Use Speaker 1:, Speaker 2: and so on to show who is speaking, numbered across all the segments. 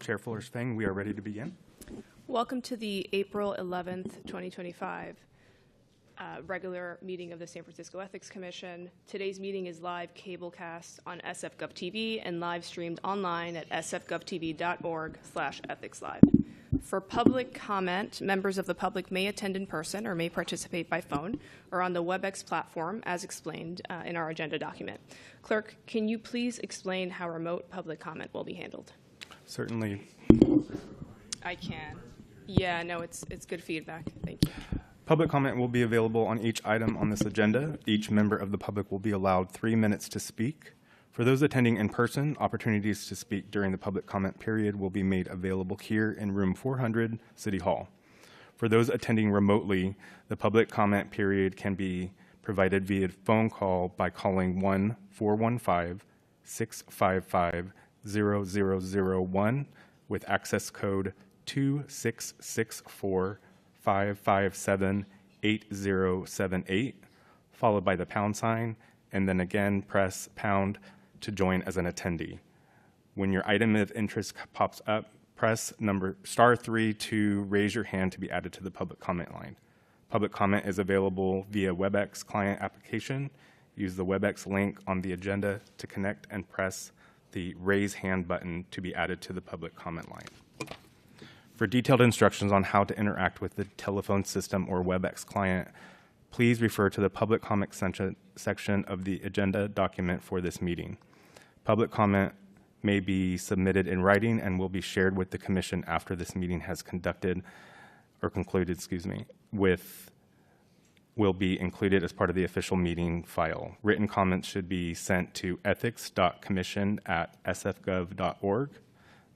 Speaker 1: Chair Fuller-Feng, we are ready to begin.
Speaker 2: Welcome to the April 11th, 2025 regular meeting of the San Francisco Ethics Commission. Today's meeting is live cablecast on SF TV and live streamed online at sfgovtv.org/ethicslive. For public comment, members of the public may attend in person or may participate by phone or on the WebEx platform as explained in our agenda document. Clerk, can you please explain how remote public comment will be handled?
Speaker 1: Certainly.
Speaker 2: I can. Yeah, no, it's good feedback. Thank you.
Speaker 1: Public comment will be available on each item on this agenda. Each member of the public will be allowed 3 minutes to speak. For those attending in person, opportunities to speak during the public comment period will be made available here in room 400, City Hall. For those attending remotely, the public comment period can be provided via phone call by calling 1-415-655-0001 with access code 2664-557-8078, followed by the pound sign, and then again press pound to join as an attendee. When your item of interest pops up, press *3 to raise your hand to be added to the public comment line. Public comment is available via WebEx client application. Use the WebEx link on the agenda to connect and press the raise hand button to be added to the public comment line. For detailed instructions on how to interact with the telephone system or WebEx client, please refer to the public comment section of the agenda document for this meeting. Public comment may be submitted in writing and will be shared with the Commission after this meeting has concluded, will be included as part of the official meeting file. Written comments should be sent to ethics.commission@sfgov.org.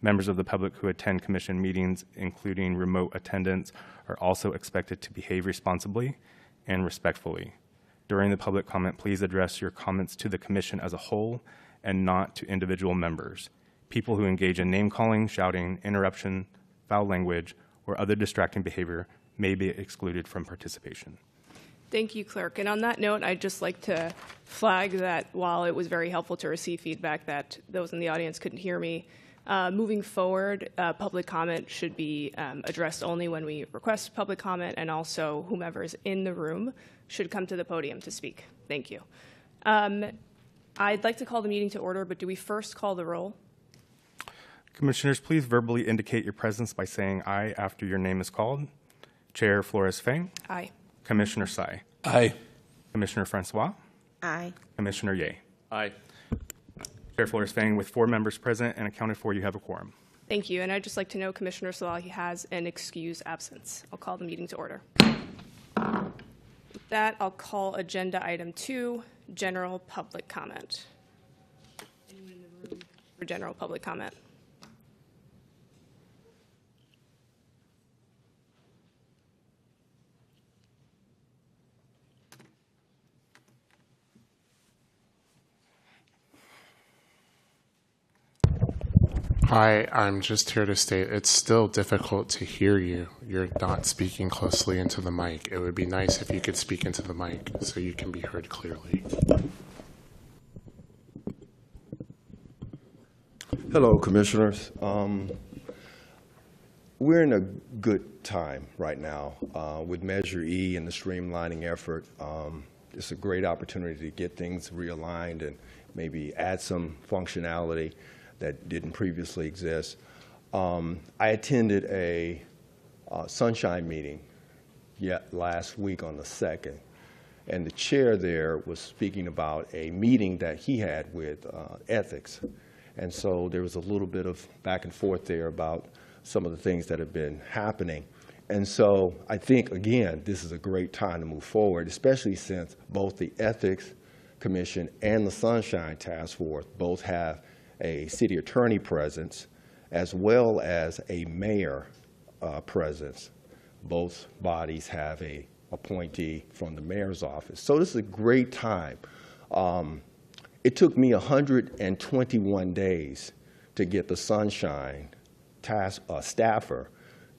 Speaker 1: Members of the public who attend Commission meetings, including remote attendance, are also expected to behave responsibly and respectfully. During the public comment, please address your comments to the Commission as a whole and not to individual members. People who engage in name-calling, shouting, interruption, foul language, or other distracting behavior may be excluded from participation.
Speaker 2: Thank you, Clerk. And on that note, I'd just like to flag that while it was very helpful to receive feedback that those in the audience couldn't hear me, moving forward, public comment should be addressed only when we request public comment, and also whomever is in the room should come to the podium to speak. Thank you. I'd like to call the meeting to order, but do we first call the roll?
Speaker 1: Commissioners, please verbally indicate your presence by saying aye after your name is called. Chair Flores-Feng.
Speaker 2: Aye.
Speaker 1: Commissioner Tsai.
Speaker 3: Aye.
Speaker 1: Commissioner Francois.
Speaker 4: Aye.
Speaker 1: Commissioner Ye.
Speaker 3: Aye.
Speaker 1: Chair Flores-Feng, with 4 members present and accounted for, you have a quorum.
Speaker 2: Thank you. And I'd just like to know Commissioner Salahi has an excused absence. I'll call the meeting to order. With that, I'll call agenda item 2, general public comment. Anyone in the room for general public comment?
Speaker 3: Hi, I'm just here to state it's still difficult to hear you. You're not speaking closely into the mic. It would be nice if you could speak into the mic so you can be heard clearly.
Speaker 5: Hello, Commissioners. We're in a good time right now with Measure E and the streamlining effort. It's a great opportunity to get things realigned and maybe add some functionality that didn't previously exist. I attended a sunshine meeting last week on the 2nd, and the chair there was speaking about a meeting that he had with ethics. And so there was a little bit of back and forth there about some of the things that have been happening. And so I think, again, this is a great time to move forward, especially since both the Ethics Commission and the Sunshine Task Force both have a city attorney presence as well as a mayor presence. Both bodies have a appointee from the mayor's office. So this is a great time. It took me 121 days to get the Sunshine staffer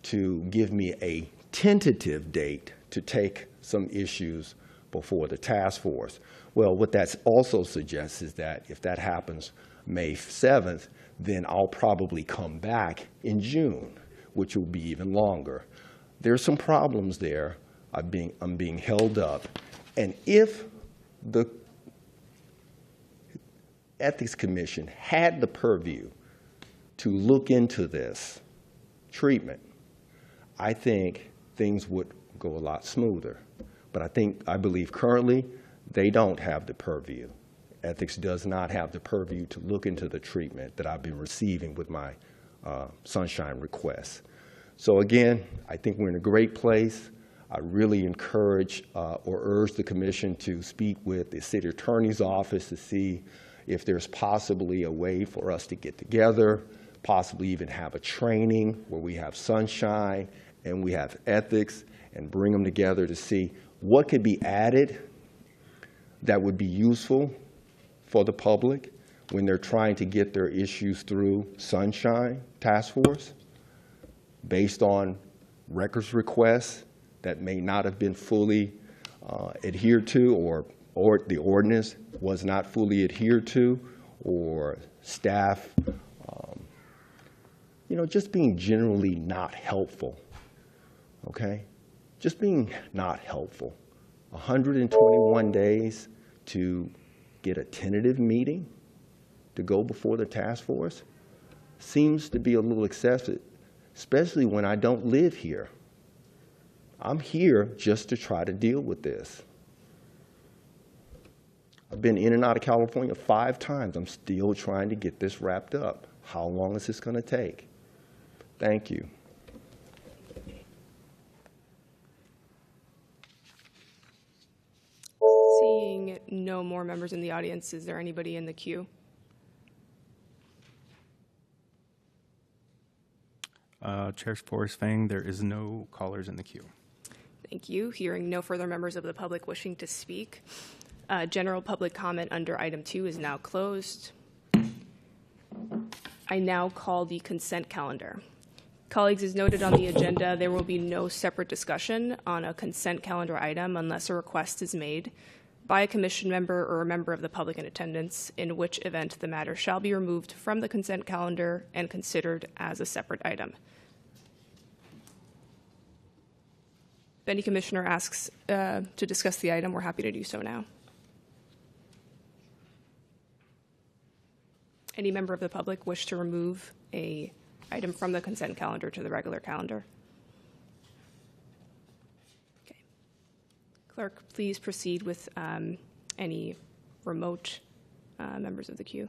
Speaker 5: to give me a tentative date to take some issues before the task force. Well, what that also suggests is that if that happens May 7th, then I'll probably come back in June, which will be even longer. There's some problems there. I'm being held up. And if the Ethics Commission had the purview to look into this treatment, I think things would go a lot smoother. But I believe currently they don't have the purview. Ethics does not have the purview to look into the treatment that I've been receiving with my sunshine requests. So again, I think we're in a great place. I really encourage or urge the commission to speak with the city attorney's office to see if there's possibly a way for us to get together, possibly even have a training where we have sunshine and we have ethics, and bring them together to see what could be added that would be useful for the public when they're trying to get their issues through Sunshine Task Force based on records requests that may not have been fully adhered to, or the ordinance was not fully adhered to, or staff, just being generally not helpful, okay? Just being not helpful. 121 days to get a tentative meeting to go before the task force seems to be a little excessive, especially when I don't live here. I'm here just to try to deal with this. I've been in and out of California 5 times. I'm still trying to get this wrapped up. How long is this going to take? Thank you.
Speaker 2: Seeing no more members in the audience, is there anybody in the queue?
Speaker 1: Chair Forrest Fang, there is no callers in the queue.
Speaker 2: Thank you. Hearing no further members of the public wishing to speak, general public comment under item 2 is now closed. I now call the consent calendar. Colleagues, as noted on the agenda, there will be no separate discussion on a consent calendar item unless a request is made by a commission member or a member of the public in attendance, in which event the matter shall be removed from the consent calendar and considered as a separate item. If any commissioner asks to discuss the item, we're happy to do so now. Any member of the public wish to remove an item from the consent calendar to the regular calendar? Okay. Clerk, please proceed with any remote members of the queue.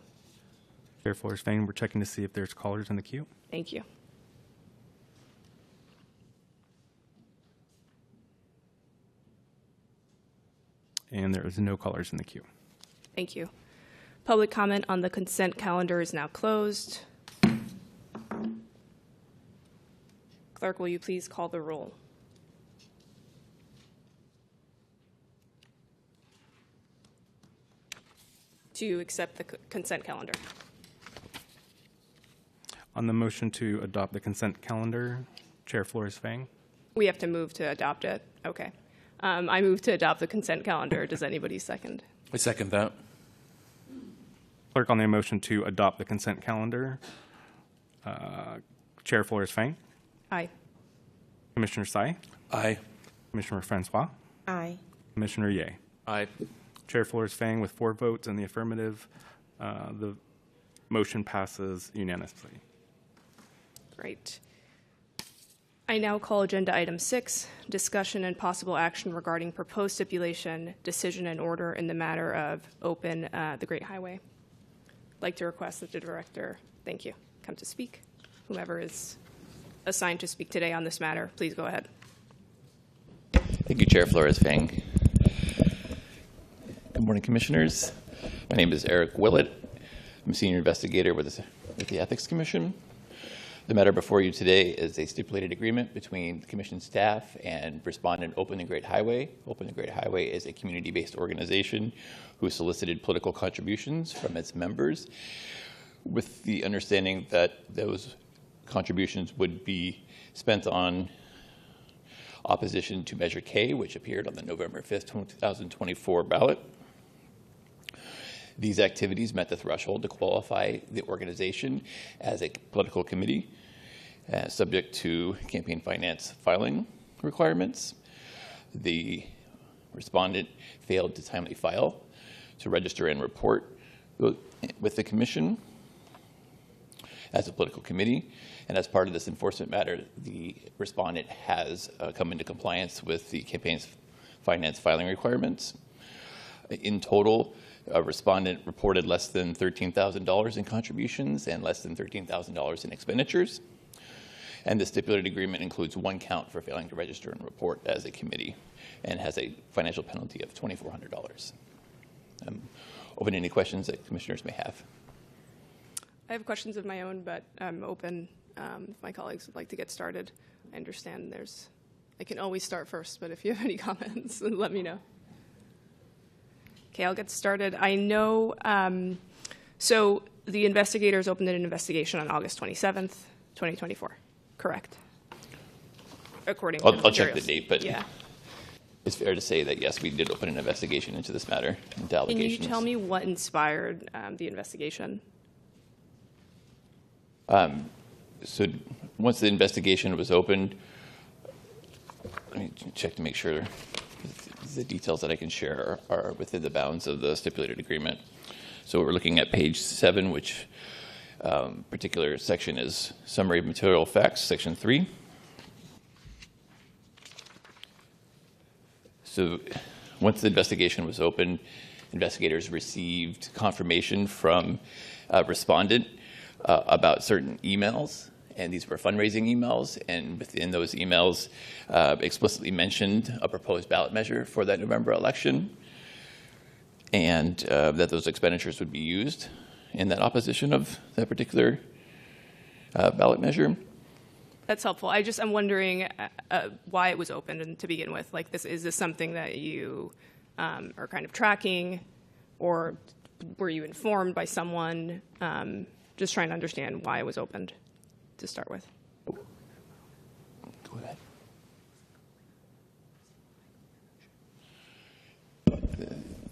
Speaker 1: Chair Forrest Fang, we're checking to see if there's callers in the queue.
Speaker 2: Thank you.
Speaker 1: And there is no callers in the queue.
Speaker 2: Thank you. Public comment on the consent calendar is now closed. Clerk, will you please call the roll? To accept the consent calendar.
Speaker 1: On the motion to adopt the consent calendar, Chair Forrest Fang.
Speaker 2: We have to move to adopt it. Okay. I move to adopt the consent calendar. Does anybody second?
Speaker 4: I second that.
Speaker 1: Clerk, on the motion to adopt the consent calendar, Chair Forrest Fang.
Speaker 2: Aye.
Speaker 1: Commissioner Tsai.
Speaker 4: Aye.
Speaker 1: Commissioner Francois.
Speaker 6: Aye.
Speaker 1: Commissioner Ye.
Speaker 4: Aye.
Speaker 1: Chair Forrest Fang, with 4 votes in the affirmative, the motion passes unanimously.
Speaker 2: Great. I now call agenda item 6, discussion and possible action regarding proposed stipulation, decision and order in the matter of open the Great Highway. I'd like to request that the director, thank you, come to speak. Whomever is assigned to speak today on this matter, please go ahead.
Speaker 7: Thank you, Chair Flores Fang. Good morning, Commissioners. My name is Eric Willett. I'm a senior investigator with the Ethics Commission. The matter before you today is a stipulated agreement between the Commission staff and respondent Open the Great Highway. Open the Great Highway is a community-based organization who solicited political contributions from its members with the understanding that those contributions would be spent on opposition to Measure K, which appeared on the November 5th, 2024 ballot. These activities met the threshold to qualify the organization as a political committee, subject to campaign finance filing requirements. The respondent failed to timely file, to register and report with the commission as a political committee. And as part of this enforcement matter, the respondent has come into compliance with the campaign's finance filing requirements. In total, a respondent reported less than $13,000 in contributions and less than $13,000 in expenditures. And the stipulated agreement includes one count for failing to register and report as a committee and has a financial penalty of $2,400. Open to any questions that commissioners may have.
Speaker 2: I have questions of my own, but I'm open if my colleagues would like to get started. I understand I can always start first, but if you have any comments, then let me know. Okay, I'll get started. I know, so the investigators opened an investigation on August 27th, 2024, correct? According to
Speaker 7: I'll check the
Speaker 2: materials.
Speaker 7: date, but
Speaker 2: yeah.
Speaker 7: It's fair to say that, yes, we did open an investigation into this matter, into allegations.
Speaker 2: Can you tell me what inspired the investigation?
Speaker 7: So once the investigation was opened, let me check to make sure the details that I can share are within the bounds of the stipulated agreement. So we're looking at page 7, which particular section is Summary of Material Facts, section 3. So once the investigation was opened, investigators received confirmation from a respondent about certain emails, and these were fundraising emails, and within those emails explicitly mentioned a proposed ballot measure for that November election, and that those expenditures would be used in that opposition of that particular ballot measure.
Speaker 2: That's helpful. I'm wondering why it was opened and to begin with. Like, is this something that you are kind of tracking, or were you informed by someone? Just trying to understand why it was opened to start with.
Speaker 7: Go ahead.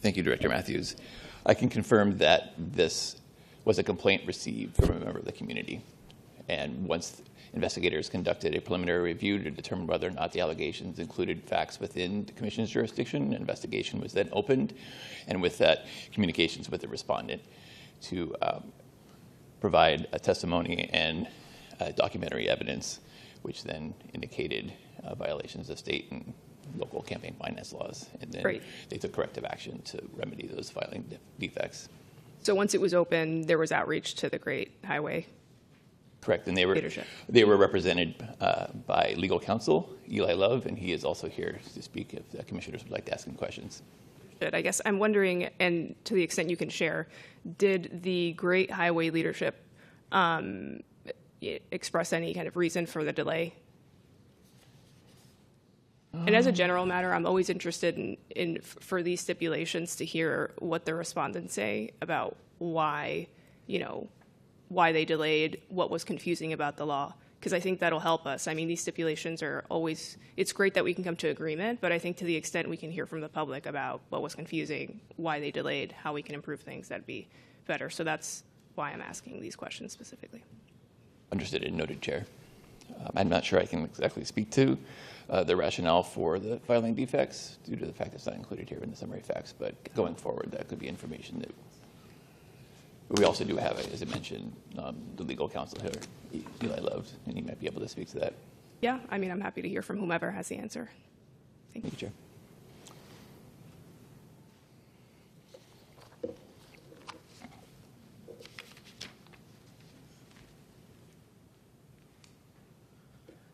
Speaker 7: Thank you, Director Matthews. I can confirm that this was a complaint received from a member of the community. And once investigators conducted a preliminary review to determine whether or not the allegations included facts within the commission's jurisdiction, an investigation was then opened, and with that, communications with the respondent to provide a testimony and documentary evidence, which then indicated violations of state and local campaign finance laws. And then
Speaker 2: Great.
Speaker 7: They took corrective action to remedy those filing defects.
Speaker 2: So once it was open, there was outreach to the Great Highway.
Speaker 7: Correct, and
Speaker 2: Leadership.
Speaker 7: they were represented by legal counsel, Eli Love, and he is also here to speak if the commissioners would like to ask him questions.
Speaker 2: I guess I'm wondering, and to the extent you can share, did the Great Highway leadership express any kind of reason for the delay? And as a general matter, I'm always interested in for these stipulations to hear what the respondents say about why they delayed, what was confusing about the law, because I think that'll help us. I mean, these stipulations are always, it's great that we can come to agreement, but I think to the extent we can hear from the public about what was confusing, why they delayed, how we can improve things, that'd be better. So that's why I'm asking these questions specifically.
Speaker 7: Understood and noted, Chair. I'm not sure I can exactly speak to the rationale for the filing defects due to the fact it's not included here in the summary facts, but going forward, that could be information that we also do have, as I mentioned, the legal counsel here, Eli Love, and he might be able to speak to that.
Speaker 2: Yeah, I mean, I'm happy to hear from whomever has the answer. Thank you.
Speaker 7: Thank you, Chair.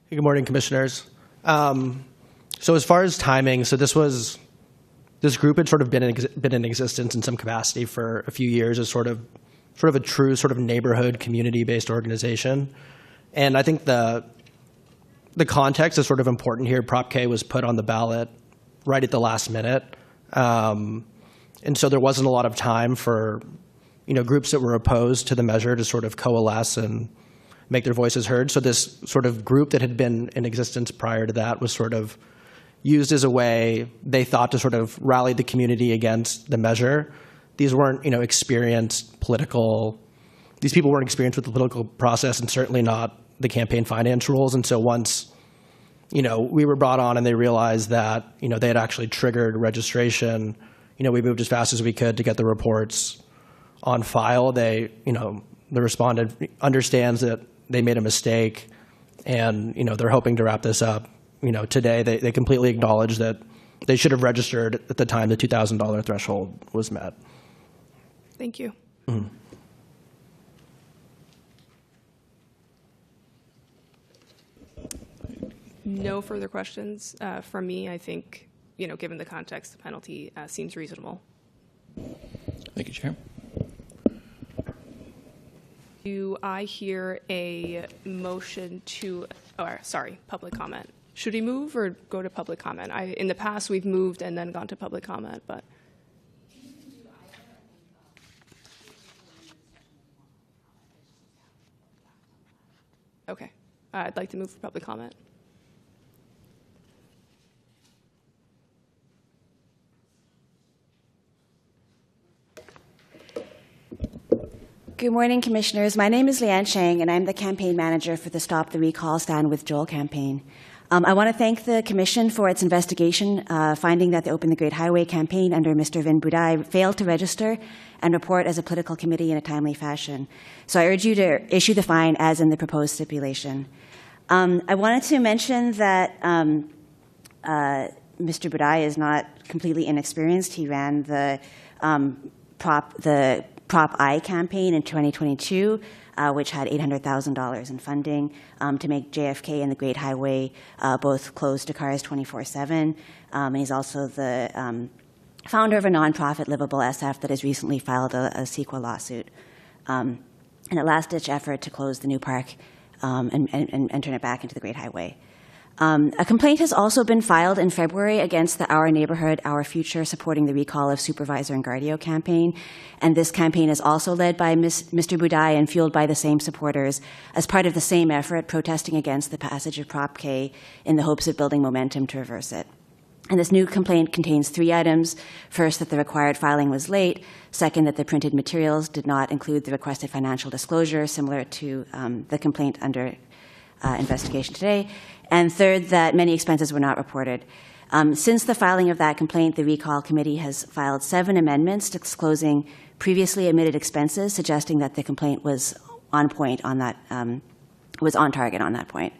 Speaker 4: Hey, good morning, commissioners. So as far as timing, so this group had sort of been in existence in some capacity for a few years as sort of a true sort of neighborhood community-based organization. And I think the context is sort of important here. Prop K was put on the ballot right at the last minute. And so there wasn't a lot of time for, groups that were opposed to the measure to sort of coalesce and make their voices heard. So this sort of group that had been in existence prior to that was sort of used as a way, they thought, to sort of rally the community against the measure. these weren't, experienced political. These people weren't experienced with the political process, and certainly not the campaign finance rules. And so once, we were brought on and they realized that, they had actually triggered registration, we moved as fast as we could to get the reports on file. They, the respondent understands that they made a mistake, and, they're hoping to wrap this up, today. They completely acknowledge that they should have registered at the time the $2,000 threshold was met.
Speaker 2: Thank you.
Speaker 4: Mm-hmm.
Speaker 2: No further questions from me. I think, given the context, the penalty seems reasonable.
Speaker 7: Thank you, Chair.
Speaker 2: Do I hear a motion to, public comment? Should we move or go to public comment? In the past, we've moved and then gone to public comment, but. Okay. I'd like to move for public comment.
Speaker 6: Good morning, Commissioners. My name is Leanne Chang, and I'm the campaign manager for the Stop the Recall Stand with Joel campaign. I want to thank the Commission for its investigation, finding that the Open the Great Highway campaign under Mr. Vin Budai failed to register and report as a political committee in a timely fashion. So I urge you to issue the fine as in the proposed stipulation. I wanted to mention that Mr. Budai is not completely inexperienced. He ran the Prop I campaign in 2022, which had $800,000 in funding to make JFK and the Great Highway both closed to cars 24/7. And he's also the founder of a nonprofit, Livable SF, that has recently filed a CEQA lawsuit in a last-ditch effort to close the new park and turn it back into the Great Highway. A complaint has also been filed in February against the Our Neighborhood, Our Future Supporting the Recall of Supervisor Engardio campaign. And this campaign is also led by Mr. Budai and fueled by the same supporters as part of the same effort protesting against the passage of Prop K in the hopes of building momentum to reverse it. And this new complaint contains 3 items. First, that the required filing was late. Second, that the printed materials did not include the requested financial disclosure, similar to the complaint under investigation today. And third, that many expenses were not reported. Since the filing of that complaint, the Recall Committee has filed 7 amendments disclosing previously omitted expenses, suggesting that the complaint was on point on that, was on target on that point.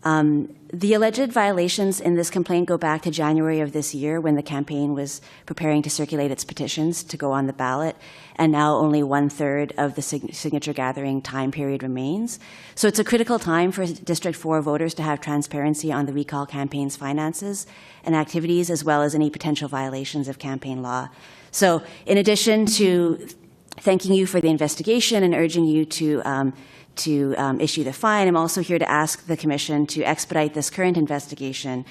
Speaker 6: The alleged violations in this complaint go back to January of this year, when the campaign was preparing to circulate its petitions to go on the ballot, and now only 1/3 of the signature gathering time period remains. So it's a critical time for District 4 voters to have transparency on the recall campaign's finances and activities, as well as any potential violations of campaign law. So in addition to thanking you for the investigation and urging you to issue the fine, I'm also here to ask the Commission to expedite this current investigation.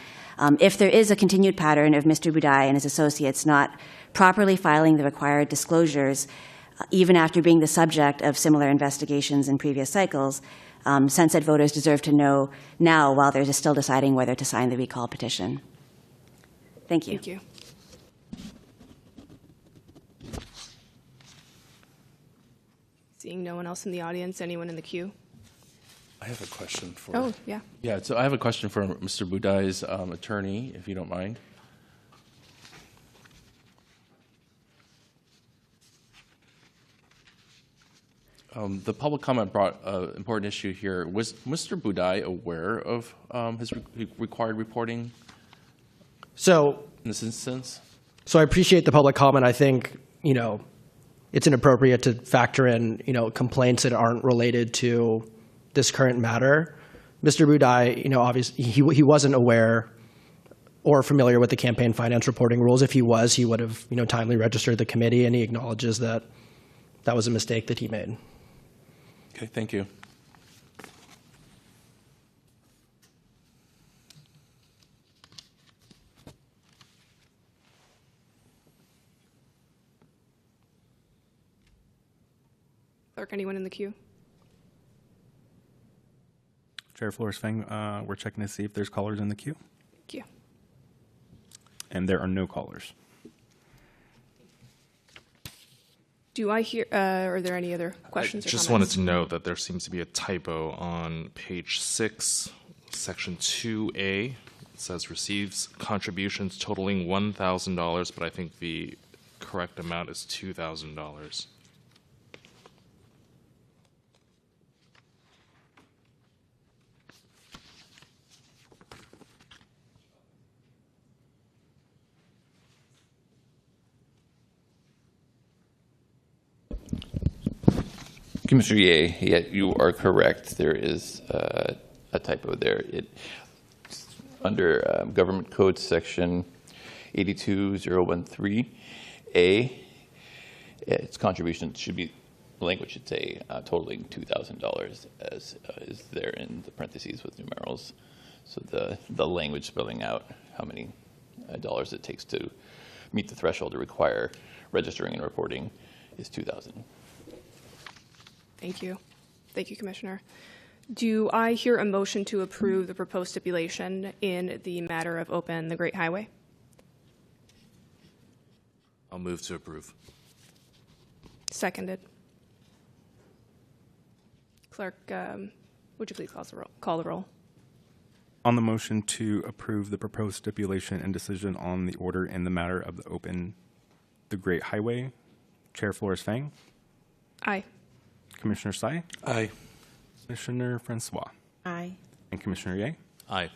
Speaker 6: If there is a continued pattern of Mr. Budai and his associates not properly filing the required disclosures, even after being the subject of similar investigations in previous cycles, Sunset voters deserve to know now, while they're still deciding whether to sign the recall petition. Thank you.
Speaker 2: Thank you. Seeing no one else in the audience, anyone in the queue?
Speaker 8: I have a question for.
Speaker 2: Oh, yeah.
Speaker 8: Yeah, so I have a question for Mr. Budai's attorney, if you don't mind. The public comment brought an important issue here. Was Mr. Budai aware of his required reporting
Speaker 4: So,
Speaker 8: in this instance?
Speaker 4: so I appreciate the public comment. I think, it's inappropriate to factor in, complaints that aren't related to this current matter. Mr. Budai, obviously he wasn't aware or familiar with the campaign finance reporting rules. If he was, he would have, timely registered the committee, and he acknowledges that that was a mistake that he made.
Speaker 8: Okay, thank you.
Speaker 2: Clerk, anyone in the queue?
Speaker 1: Chair Flores Feng, we're checking to see if there's callers in the queue,
Speaker 2: Thank you.
Speaker 1: and there are no callers.
Speaker 2: Do I hear, are there any other questions
Speaker 9: I
Speaker 2: or
Speaker 9: just
Speaker 2: comments?
Speaker 9: wanted to note that there seems to be a typo on page 6, section 2A. It says receives contributions totaling $1,000, but I think the correct amount is $2,000.
Speaker 7: Commissioner Ye, yeah, you are correct. There is a typo there. Under Government Code Section 82013A, its contribution should be, language should say totaling $2,000, as is there in the parentheses with numerals. So the language spelling out how many dollars it takes to meet the threshold to require registering and reporting is $2,000.
Speaker 2: Thank you. Thank you, Commissioner. Do I hear a motion to approve the proposed stipulation in the matter of open the Great Highway?
Speaker 9: I'll move to approve.
Speaker 2: Seconded. Clerk, would you please call the roll?
Speaker 1: On the motion to approve the proposed stipulation and decision on the order in the matter of the open the Great Highway, Chair Flores-Fang,
Speaker 2: Aye.
Speaker 1: Commissioner Tsai,
Speaker 8: Aye.
Speaker 1: Commissioner Francois,
Speaker 10: Aye.
Speaker 1: and Commissioner Ye.
Speaker 9: Aye.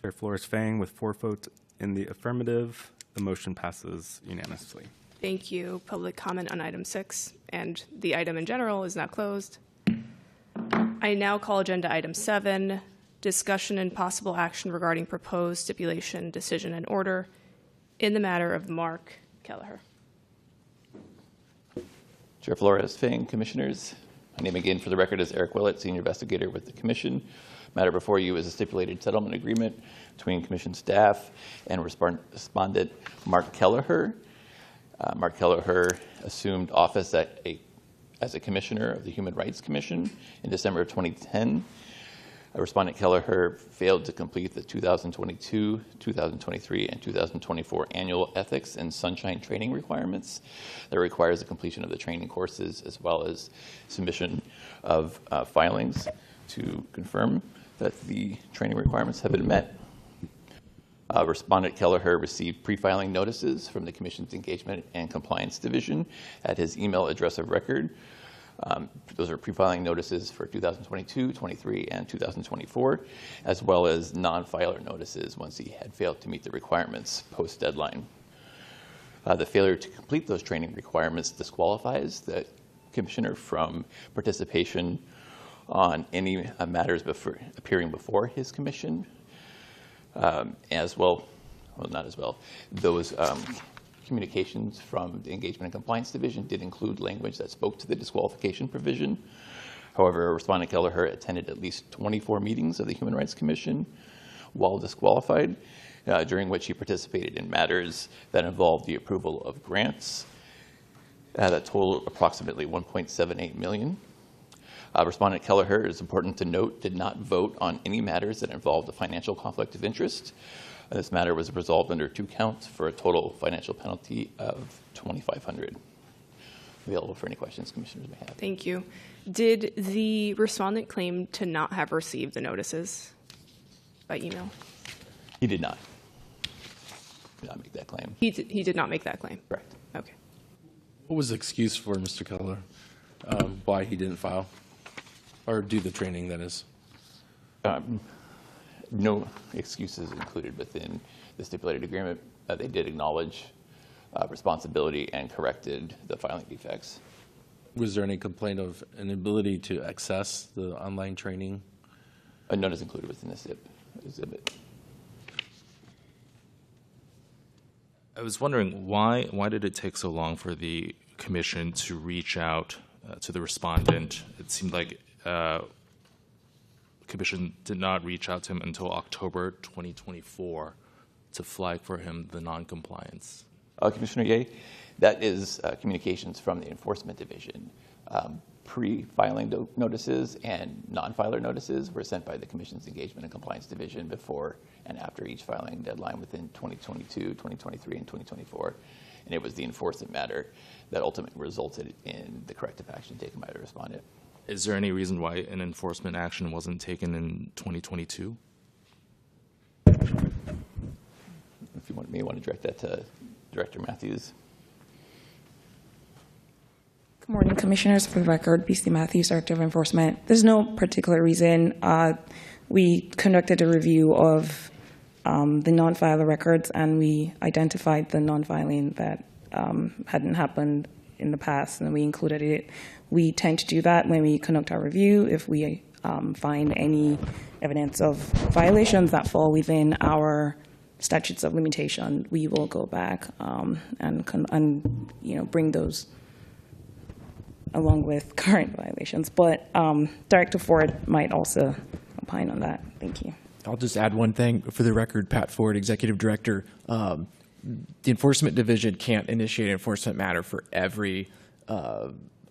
Speaker 1: Chair Flores-Fang, with 4 votes in the affirmative, the motion passes unanimously.
Speaker 2: Thank you. Public comment on item 6, and the item in general is now closed. I now call agenda item 7, discussion and possible action regarding proposed stipulation, decision, and order in the matter of Mark Kelleher.
Speaker 7: Chair Flores-Fang, Commissioners. My name again for the record is Eric Willett, Senior Investigator with the Commission. Matter before you is a stipulated settlement agreement between Commission staff and respondent Mark Kelleher. Mark Kelleher assumed office as a Commissioner of the Human Rights Commission in December of 2010. Respondent Kelleher failed to complete the 2022, 2023, and 2024 annual ethics and sunshine training requirements that requires the completion of the training courses as well as submission of filings to confirm that the training requirements have been met. Respondent Kelleher received pre-filing notices from the Commission's Engagement and Compliance Division at his email address of record. Those are pre-filing notices for 2022, 23, and 2024, as well as non-filer notices once he had failed to meet the requirements post-deadline. The failure to complete those training requirements disqualifies the Commissioner from participation on any matters appearing before his Commission, those communications from the Engagement and Compliance Division did include language that spoke to the disqualification provision. However, Respondent Kelleher attended at least 24 meetings of the Human Rights Commission while disqualified, during which he participated in matters that involved the approval of grants that totaled approximately $1.78 million. Respondent Kelleher, it is important to note, did not vote on any matters that involved a financial conflict of interest. This matter was resolved under 2 counts for a total financial penalty of $2,500. Available for any questions Commissioners may have.
Speaker 2: Thank you. Did the respondent claim to not have received the notices by email?
Speaker 7: He did not. Did not make that claim.
Speaker 2: He did not make that claim?
Speaker 7: Correct.
Speaker 2: Okay.
Speaker 8: What was the excuse for Mr. Kelleher? Why he didn't file or do the training, that is?
Speaker 7: No excuses included within the stipulated agreement. They did acknowledge responsibility and corrected the filing defects.
Speaker 8: Was there any complaint of inability to access the online training?
Speaker 7: None is included within this exhibit.
Speaker 9: I was wondering why did it take so long for the Commission to reach out to the respondent? It seemed like the Commission did not reach out to him until October 2024 to flag for him the noncompliance.
Speaker 7: Commissioner Ye, That is communications from the Enforcement Division. Pre-filing notices and non-filer notices were sent by the Commission's Engagement and Compliance Division before and after each filing deadline within 2022, 2023, and 2024. And it was the enforcement matter that ultimately resulted in the corrective action taken by the respondent.
Speaker 9: Is there any reason why an enforcement action wasn't taken in 2022?
Speaker 7: If you may want to direct that to Director Matthews.
Speaker 10: Good morning, Commissioners. For the record, BC Matthews, Director of Enforcement. There's no particular reason. We conducted a review of the non-filer records, and we identified the non-filing that hadn't happened in the past, and we included it. We tend to do that when we conduct our review. If we find any evidence of violations that fall within our statutes of limitation, we will go back and bring those along with current violations. But Director Ford might also opine on that. Thank you.
Speaker 11: I'll just add one thing for the record. Pat Ford, Executive Director. The Enforcement Division can't initiate an enforcement matter for every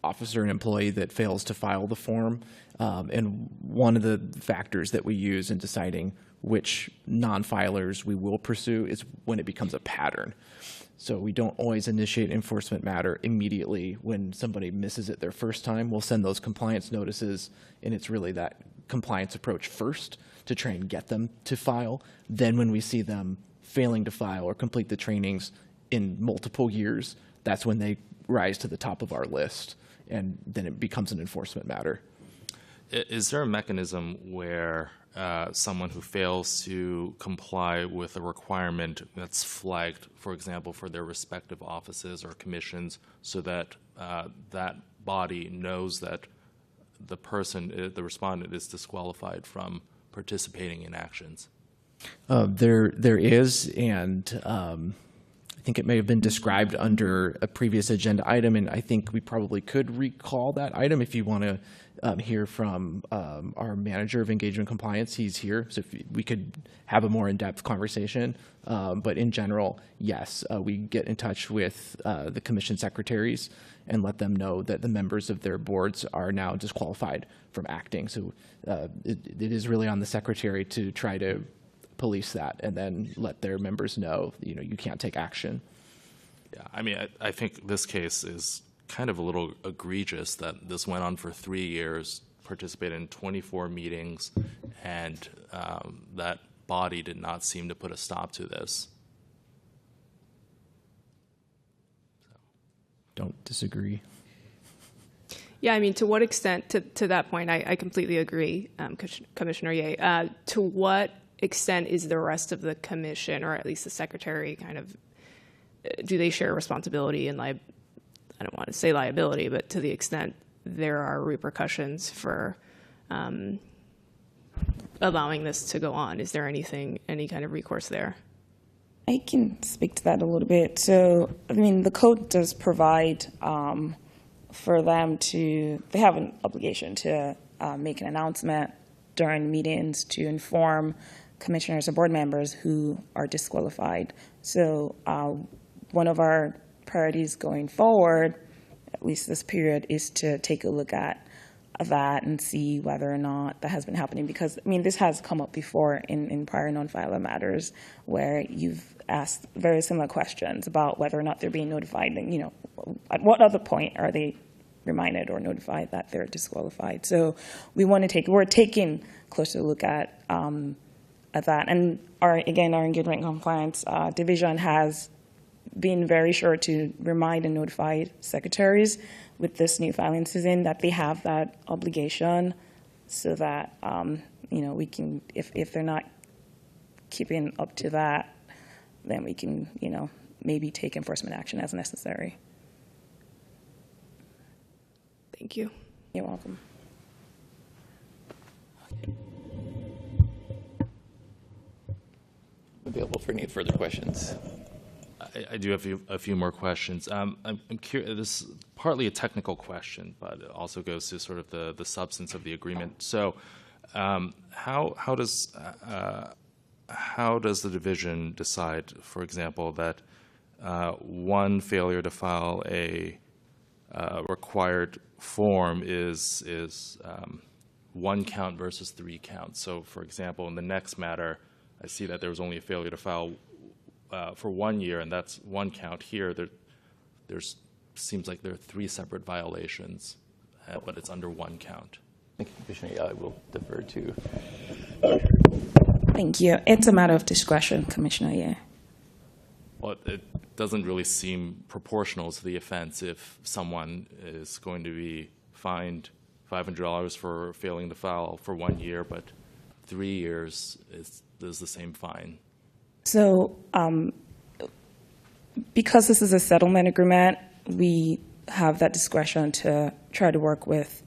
Speaker 11: officer and employee that fails to file the form. And one of the factors that we use in deciding which non-filers we will pursue is when it becomes a pattern. So we don't always initiate enforcement matter immediately when somebody misses it their first time. We'll send those compliance notices, and it's really that compliance approach first to try and get them to file. Then when we see them failing to file or complete the trainings in multiple years, that's when they rise to the top of our list, and then it becomes an enforcement matter.
Speaker 9: Is there a mechanism where someone who fails to comply with a requirement that's flagged, for example, for their respective offices or commissions, so that that body knows that the person, the respondent, is disqualified from participating in actions?
Speaker 11: There is, and I think it may have been described under a previous agenda item, and I think we probably could recall that item if you want to hear from our manager of engagement compliance. He's here, so if we could have a more in-depth conversation. But in general, yes, we get in touch with the commission secretaries and let them know that the members of their boards are now disqualified from acting. So it is really on the secretary to try to police that and then let their members know, you can't take action.
Speaker 9: Yeah, I mean, I think this case is kind of a little egregious that this went on for 3 years, participated in 24 meetings, and that body did not seem to put a stop to this.
Speaker 11: Don't disagree.
Speaker 2: Yeah, I mean, to what extent, to that point, I completely agree, Commissioner Ye. To what extent is the rest of the commission, or at least the secretary, kind of, do they share responsibility and I don't want to say liability, but to the extent there are repercussions for allowing this to go on? Is there any kind of recourse there?
Speaker 10: I can speak to that a little bit. So, I mean, the code does provide for them they have an obligation to make an announcement during meetings to inform commissioners and board members who are disqualified. So one of our priorities going forward, at least this period, is to take a look at that and see whether or not that has been happening. Because, I mean, this has come up before in prior non-filer matters where you've asked very similar questions about whether or not they're being notified. And, at what other point are they reminded or notified that they're disqualified? So we're taking a closer look at that. And our engagement compliance division has been very sure to remind and notify secretaries with this new filing season that they have that obligation, so that we can, if they're not keeping up to that, then we can maybe take enforcement action as necessary.
Speaker 2: Thank you.
Speaker 10: You're welcome.
Speaker 7: Available for any further questions.
Speaker 9: I do have a few more questions. I'm curious. This is partly a technical question, but it also goes to sort of the substance of the agreement. So, how does the division decide, for example, that one failure to file a required form is 1 count versus 3 counts. So, for example, in the next matter, I see that there was only a failure to file for 1 year, and that's 1 count. Here, there's seems like there are 3 separate violations, but it's under 1 count.
Speaker 7: Thank you, Commissioner. I will defer to.
Speaker 10: Thank you. It's a matter of discretion, Commissioner. Yeah.
Speaker 9: Well, it doesn't really seem proportional to the offense if someone is going to be fined $500 for failing to file for 1 year, but 3 years is the same fine.
Speaker 10: So, because this is a settlement agreement, we have that discretion to try to work with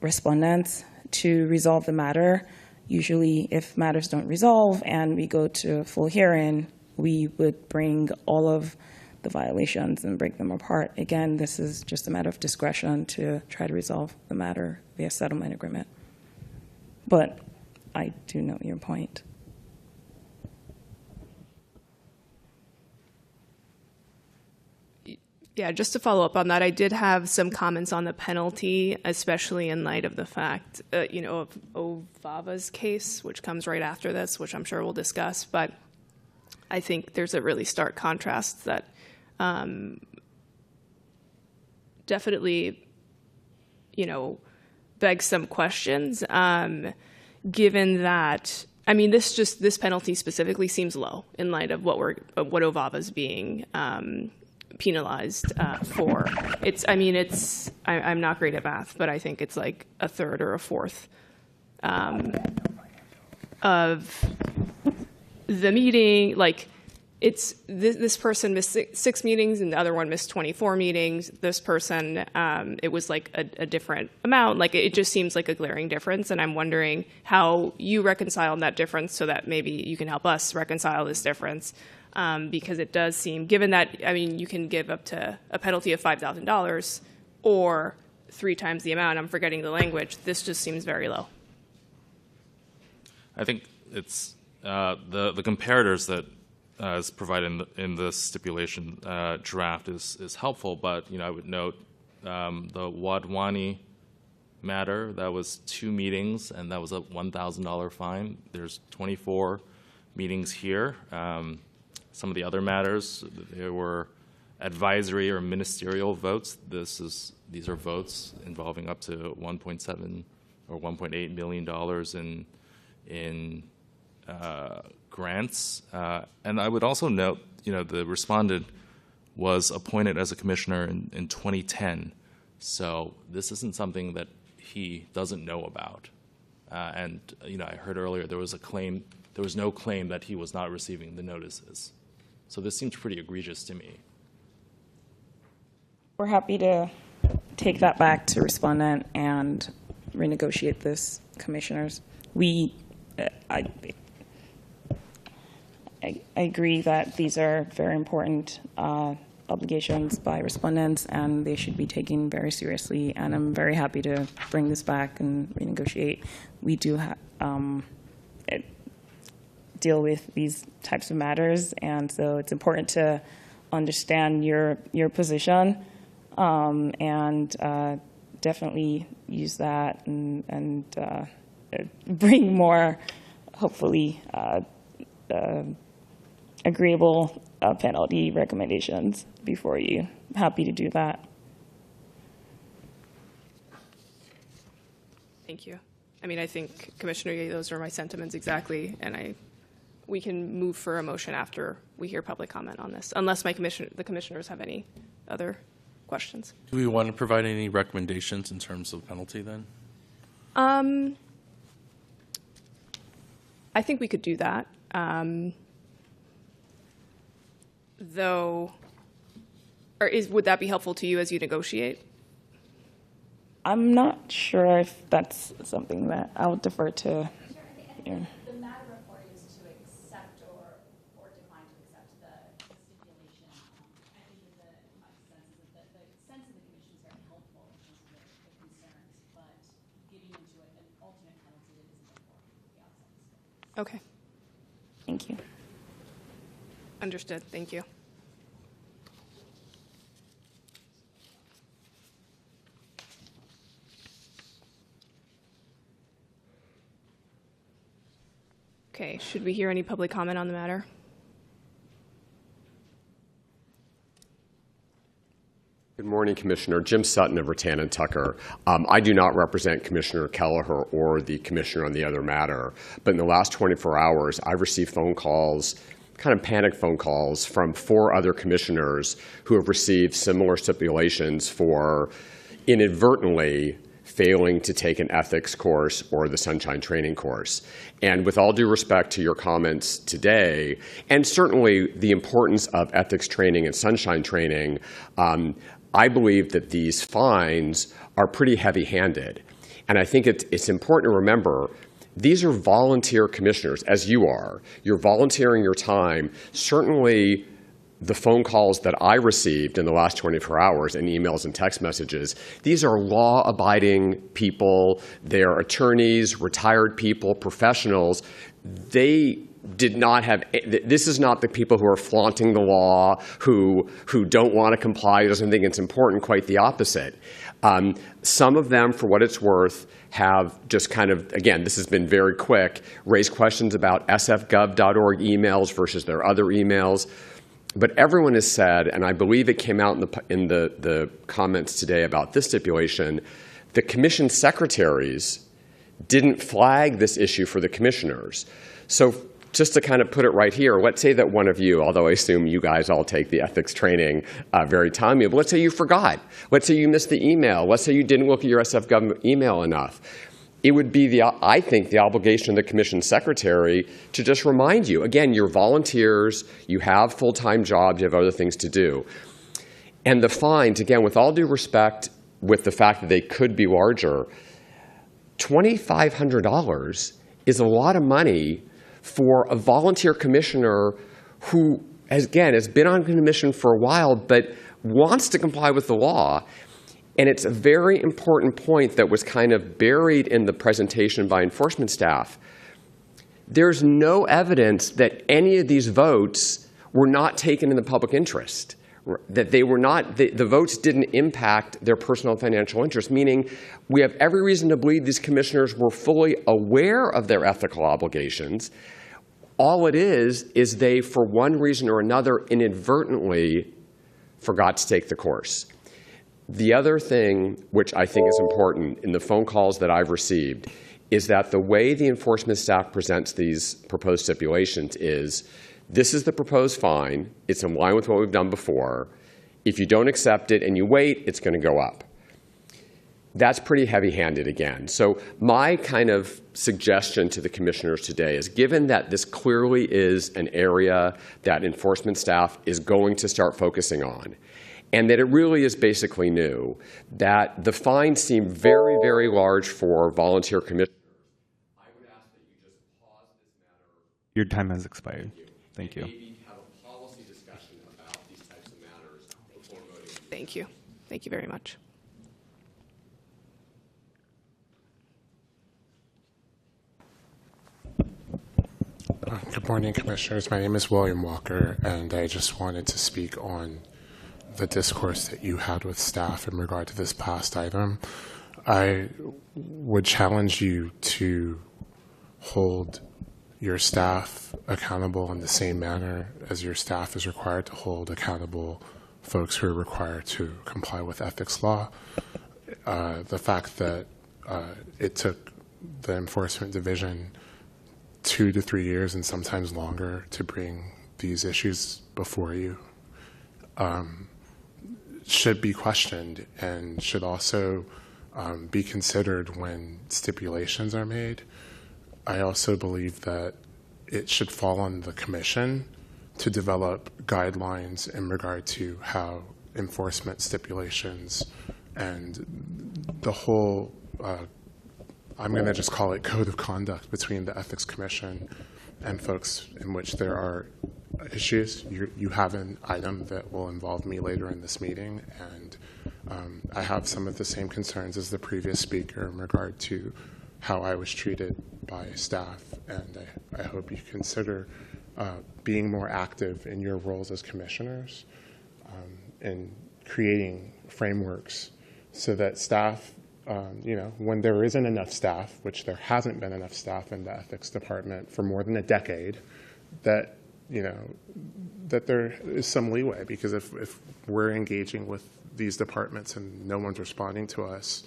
Speaker 10: respondents to resolve the matter. Usually, if matters don't resolve and we go to full hearing, we would bring all of the violations and break them apart. Again, this is just a matter of discretion to try to resolve the matter via settlement agreement. But I do note your point.
Speaker 2: Yeah, just to follow up on that, I did have some comments on the penalty, especially in light of the fact, of Ovava's case, which comes right after this, which I'm sure we'll discuss. But I think there's a really stark contrast that definitely, begs some questions, given that, I mean, this penalty specifically seems low in light of what Ovava's being penalized for. I'm not great at math, but I think it's like a third or a fourth of the meeting. Like, it's this person missed 6 meetings and the other one missed 24 meetings. This person, it was like a different amount. Like, it just seems like a glaring difference, and I'm wondering how you reconcile that difference so that maybe you can help us reconcile this difference. Because it does seem, given that, I mean, you can give up to a penalty of $5,000 or 3 times the amount. I'm forgetting the language. This just seems very low.
Speaker 9: I think it's the comparators that is provided in the stipulation draft is helpful, but I would note the Wadhwani matter, that was 2 meetings and that was a $1,000 fine. There's 24 meetings here. Some of the other matters, there were advisory or ministerial votes. These are votes involving up to $1.7 or $1.8 million in grants. And I would also note, the respondent was appointed as a commissioner in 2010. So this isn't something that he doesn't know about. And I heard earlier there was no claim that he was not receiving the notices. So this seems pretty egregious to me.
Speaker 10: We're happy to take that back to respondent and renegotiate this, commissioners. I agree that these are very important obligations by respondents, and they should be taken very seriously. And I'm very happy to bring this back and renegotiate. We do deal with these types of matters, and so it's important to understand your position and definitely use that and bring more, hopefully, agreeable penalty recommendations before you. Happy to do that.
Speaker 2: Thank you. I mean, I think, Commissioner, those are my sentiments exactly, and we can move for a motion after we hear public comment on this, unless the commissioners have any other questions.
Speaker 8: Do we want to provide any recommendations in terms of penalty then?
Speaker 2: I think we could do that. Would that be helpful to you as you negotiate?
Speaker 10: I'm not sure if that's something that I would defer to.
Speaker 12: The matter before you is to accept or decline to accept the stipulation. I think that my sense is that the sense of the commission is very helpful in terms of the concerns, but getting into an alternate penalty that isn't important at the outset.
Speaker 2: Okay.
Speaker 10: Thank you.
Speaker 2: Understood. Thank you. Okay, should we hear any public comment on the matter?
Speaker 13: Good morning, Commissioner. Jim Sutton of Rattan and Tucker. I do not represent Commissioner Kelleher or the Commissioner on the other matter, but in the last 24 hours, I've received phone calls, kind of panic phone calls, from 4 other commissioners who have received similar stipulations for inadvertently failing to take an ethics course or the Sunshine Training course. And with all due respect to your comments today, and certainly the importance of ethics training and Sunshine Training, I believe that these fines are pretty heavy-handed. And I think it's important to remember these are volunteer commissioners, as you are. You're volunteering your time. Certainly, the phone calls that I received in the last 24 hours and emails and text messages, these are law-abiding people. They're attorneys, retired people, professionals. They did not have, this is not the people who are flaunting the law, who don't want to comply, who doesn't think it's important, quite the opposite. Some of them, for what it's worth, have just kind of, again, this has been very quick, raised questions about sfgov.org emails versus their other emails. But everyone has said, and I believe it came out in the comments today about this stipulation, the commission secretaries didn't flag this issue for the commissioners. So just to kind of put it right here, let's say that one of you, although I assume you guys all take the ethics training very timely, but let's say you forgot. Let's say you missed the email. Let's say you didn't look at your SFGov email enough. It would be, I think, the obligation of the commission secretary to just remind you. Again, you're volunteers. You have full-time jobs. You have other things to do. And the fines, again, with all due respect, with the fact that they could be larger, $2,500 is a lot of money for a volunteer commissioner who, again, has been on commission for a while but wants to comply with the law. And it's a very important point that was kind of buried in the presentation by enforcement staff. There's no evidence that any of these votes were not taken in the public interest, that they were not, the votes didn't impact their personal financial interest, meaning we have every reason to believe these commissioners were fully aware of their ethical obligations. All it is they, for one reason or another, inadvertently forgot to take the course. The other thing, which I think is important in the phone calls that I've received, is that the way the enforcement staff presents these proposed stipulations is, this is the proposed fine. It's in line with what we've done before. If you don't accept it and you wait, it's going to go up. That's pretty heavy-handed again. So my kind of suggestion to the commissioners today is, given that this clearly is an area that enforcement staff is going to start focusing on, and that it really is basically new, that the fines seem very, very large for volunteer commissioners, I would ask that you just pause this matter.
Speaker 1: Your time has expired. Thank you.
Speaker 13: Maybe have a policy discussion about these types of matters before voting.
Speaker 2: Thank you. Thank you very much.
Speaker 3: Good morning, Commissioners. My name is William Walker, and I just wanted to speak on the discourse that you had with staff in regard to this past item. I would challenge you to hold your staff accountable in the same manner as your staff is required to hold accountable folks who are required to comply with ethics law. The fact that it took the Enforcement Division 2 to 3 years and sometimes longer to bring these issues before you should be questioned and should also be considered when stipulations are made. I also believe that it should fall on the Commission to develop guidelines in regard to how enforcement stipulations and the whole, I'm going to just call it code of conduct between the Ethics Commission and folks in which there are issues. You have an item that will involve me later in this meeting, and I have some of the same concerns as the previous speaker in regard to how I was treated by staff, and I hope you consider being more active in your roles as commissioners and creating frameworks so that staff when there isn't enough staff, which there hasn't been enough staff in the ethics department for more than a decade, that, that there is some leeway, because if we're engaging with these departments and no one's responding to us,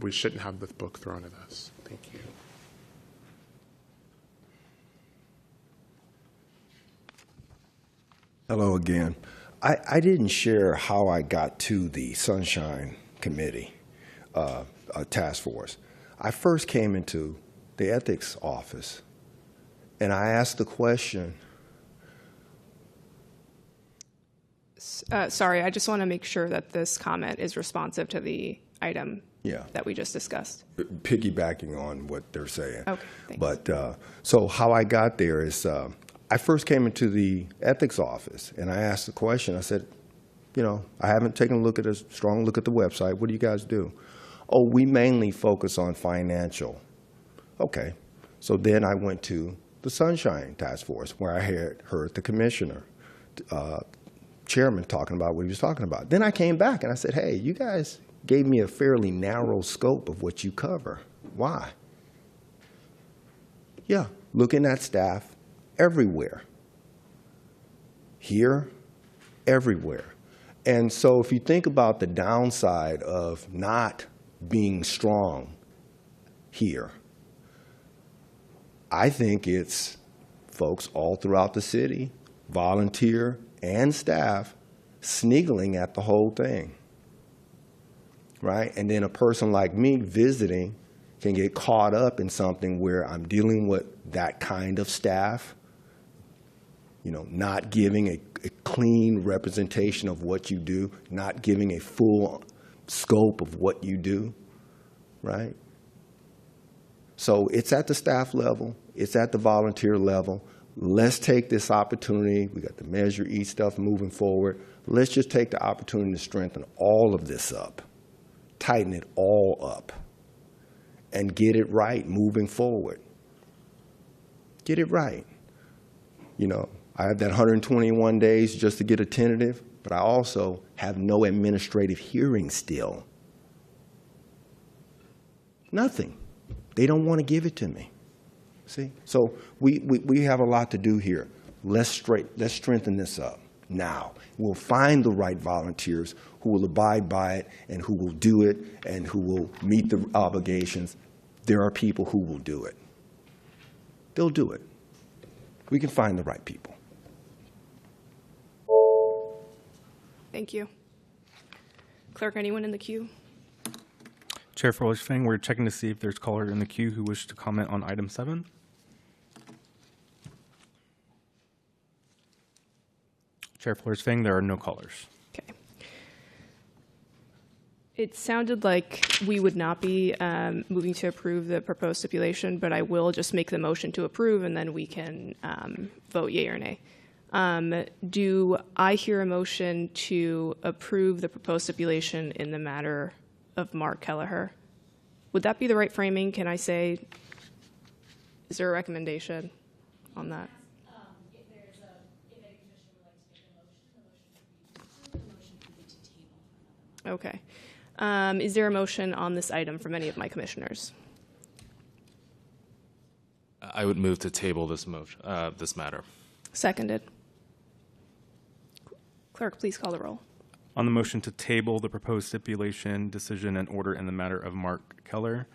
Speaker 3: we shouldn't have the book thrown at us. Thank you.
Speaker 5: Hello again. I didn't share how I got to the Sunshine Committee task force. I first came into the ethics office and I asked the question.
Speaker 2: Sorry, I just want to make sure that this comment is responsive to the item that we just discussed.
Speaker 5: Piggybacking on what they're saying.
Speaker 2: Okay, thanks.
Speaker 5: But so how I got there is I first came into the ethics office and I asked the question. I said, I haven't taken a strong look at the website. What do you guys do? Oh, we mainly focus on financial. Okay. So then I went to the Sunshine Task Force, where I had heard the commissioner, chairman, talking about what he was talking about. Then I came back and I said, hey, you guys gave me a fairly narrow scope of what you cover. Why? Yeah, looking at staff everywhere. Here, everywhere. And so if you think about the downside of not being strong here, I think it's folks all throughout the city, volunteer and staff, sniggling at the whole thing, right? And then a person like me visiting can get caught up in something where I'm dealing with that kind of staff, not giving a clean representation of what you do, not giving a full scope of what you do, right? So it's at the staff level, it's at the volunteer level. Let's take this opportunity. We got the Measure E stuff moving forward. Let's just take the opportunity to strengthen all of this up, tighten it all up, and get it right moving forward. Get it right. I have that 121 days just to get a tentative, but I also have no administrative hearing still. Nothing. They don't want to give it to me. See? So we have a lot to do here. Let's strengthen this up now. We'll find the right volunteers who will abide by it and who will do it and who will meet the obligations. There are people who will do it. They'll do it. We can find the right people.
Speaker 2: Thank you. Clerk, anyone in the queue?
Speaker 1: Chair Flores-Fang, we're checking to see if there's caller in the queue who wish to comment on item 7. Chair Flores-Fang, there are no callers.
Speaker 2: Okay. It sounded like we would not be moving to approve the proposed stipulation, but I will just make the motion to approve, and then we can vote yea or nay. Do I hear a motion to approve the proposed stipulation in the matter of Mark Kelleher? Would that be the right framing? Can I say, is there a recommendation on that?
Speaker 12: If any commissioner would like to make a motion, the motion would be to table for another month.
Speaker 2: Okay. Is there a motion on this item from any of my commissioners?
Speaker 9: I would move to table this matter.
Speaker 2: Seconded. Clerk, please call the roll.
Speaker 1: On the motion to table the proposed stipulation, decision, and order in the matter of Mark Keller,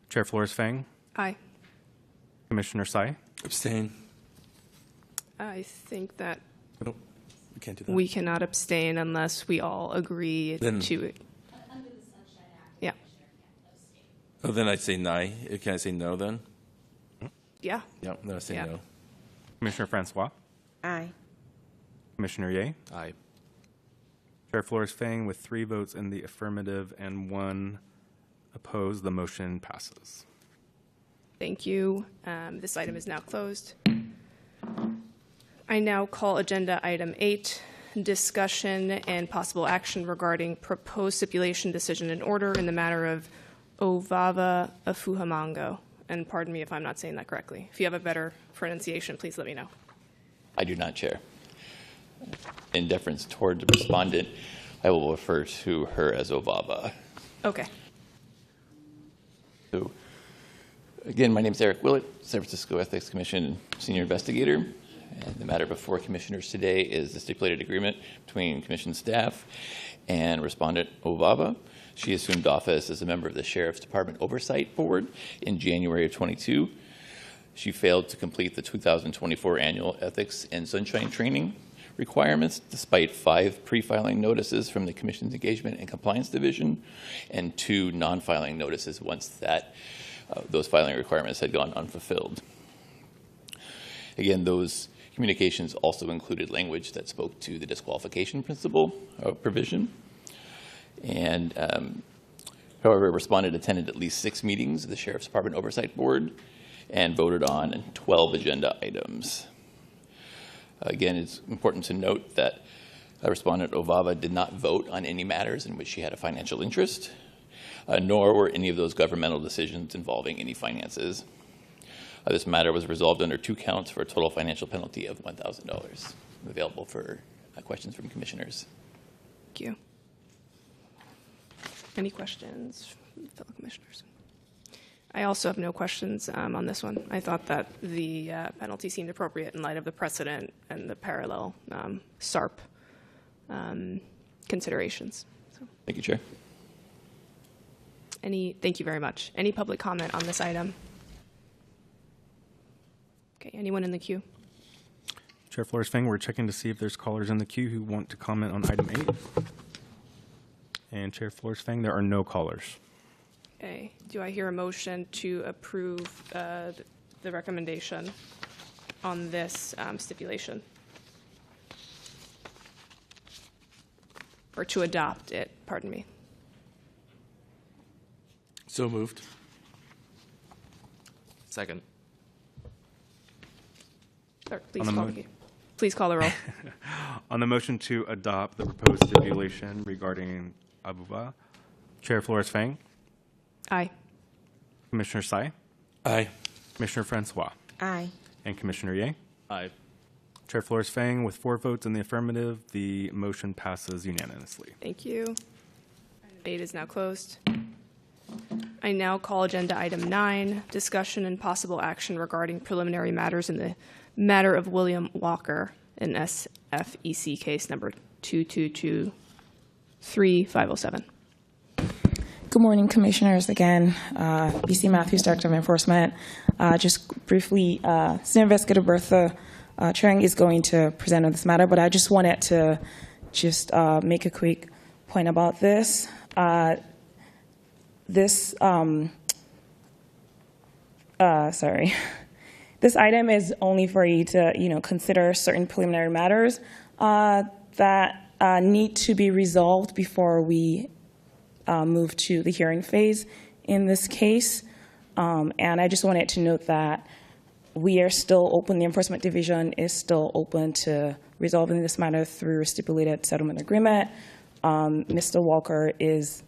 Speaker 1: Chair Flores-Fang,
Speaker 2: Aye.
Speaker 1: Commissioner Tsai,
Speaker 8: Abstain.
Speaker 2: I think that
Speaker 8: We can't do that.
Speaker 2: we cannot abstain unless we all agree
Speaker 8: Then-
Speaker 2: to it.
Speaker 12: Under the Sunshine Act,
Speaker 2: Yeah.
Speaker 12: the commissioner can't abstain.
Speaker 8: Oh, then I'd say nay. Can I say no then?
Speaker 2: Yeah.
Speaker 8: Yeah, then I say
Speaker 2: Yeah.
Speaker 8: no.
Speaker 1: Commissioner Francois,
Speaker 6: Aye.
Speaker 1: Commissioner Ye,
Speaker 9: Aye.
Speaker 1: Chair Flores-Fang, with 3 votes in the affirmative and 1 opposed, the motion passes.
Speaker 2: Thank you. This item is now closed. I now call agenda item 8, discussion and possible action regarding proposed stipulation, decision, and order in the matter of Ovava Afuhamango. And pardon me if I'm not saying that correctly. If you have a better pronunciation, please let me know.
Speaker 7: I do not, Chair. In deference toward the respondent, I will refer to her as Ovava.
Speaker 2: Okay.
Speaker 7: So, again, my name is Eric Willett, San Francisco Ethics Commission Senior Investigator. And the matter before commissioners today is the stipulated agreement between commission staff and respondent Ovava. She assumed office as a member of the Sheriff's Department Oversight Board in January of 22. She failed to complete the 2024 annual ethics and sunshine training requirements, despite 5 pre-filing notices from the Commission's Engagement and Compliance Division and 2 non-filing notices once that those filing requirements had gone unfulfilled. Again, those communications also included language that spoke to the disqualification principle provision. And however, respondent attended at least 6 meetings of the Sheriff's Department Oversight Board and voted on 12 agenda items. Again, it's important to note that respondent Ovava did not vote on any matters in which she had a financial interest, nor were any of those governmental decisions involving any finances. This matter was resolved under 2 counts for a total financial penalty of $1,000. Available for questions from commissioners.
Speaker 2: Thank you. Any questions from fellow commissioners? I also have no questions on this one. I thought that the penalty seemed appropriate in light of the precedent and the parallel SARP considerations. So.
Speaker 7: Thank you, Chair.
Speaker 2: Thank you very much. Any public comment on this item? Okay, anyone in the queue?
Speaker 1: Chair Flores-Fang, we're checking to see if there's callers in the queue who want to comment on item 8. And Chair Flores-Fang, there are no callers.
Speaker 2: Okay, do I hear a motion to approve the recommendation on this stipulation? Or to adopt it, pardon me.
Speaker 9: So moved. Second.
Speaker 2: Clerk, please call the roll.
Speaker 1: On the motion to adopt the proposed stipulation regarding Abuba, Chair Flores-Fang,
Speaker 2: Aye.
Speaker 1: Commissioner Tsai,
Speaker 9: Aye.
Speaker 1: Commissioner Francois,
Speaker 6: Aye.
Speaker 1: and Commissioner Ye.
Speaker 9: Aye.
Speaker 1: Chair Flores-Fang, with 4 votes in the affirmative, the motion passes unanimously.
Speaker 2: Thank you. Item 8 is now closed. I now call agenda item 9, discussion and possible action regarding preliminary matters in the matter of William Walker in SFEC case number 2223507.
Speaker 10: Good morning, Commissioners. Again, BC Matthews, Director of Enforcement. Just briefly, Senior Investigator Bertha Chung is going to present on this matter, but I just wanted to just make a quick point about this. This item is only for you to, consider certain preliminary matters that need to be resolved before we move to the hearing phase in this case. And I just wanted to note that we are still open, the Enforcement Division is still open to resolving this matter through a stipulated settlement agreement. Mr. Walker is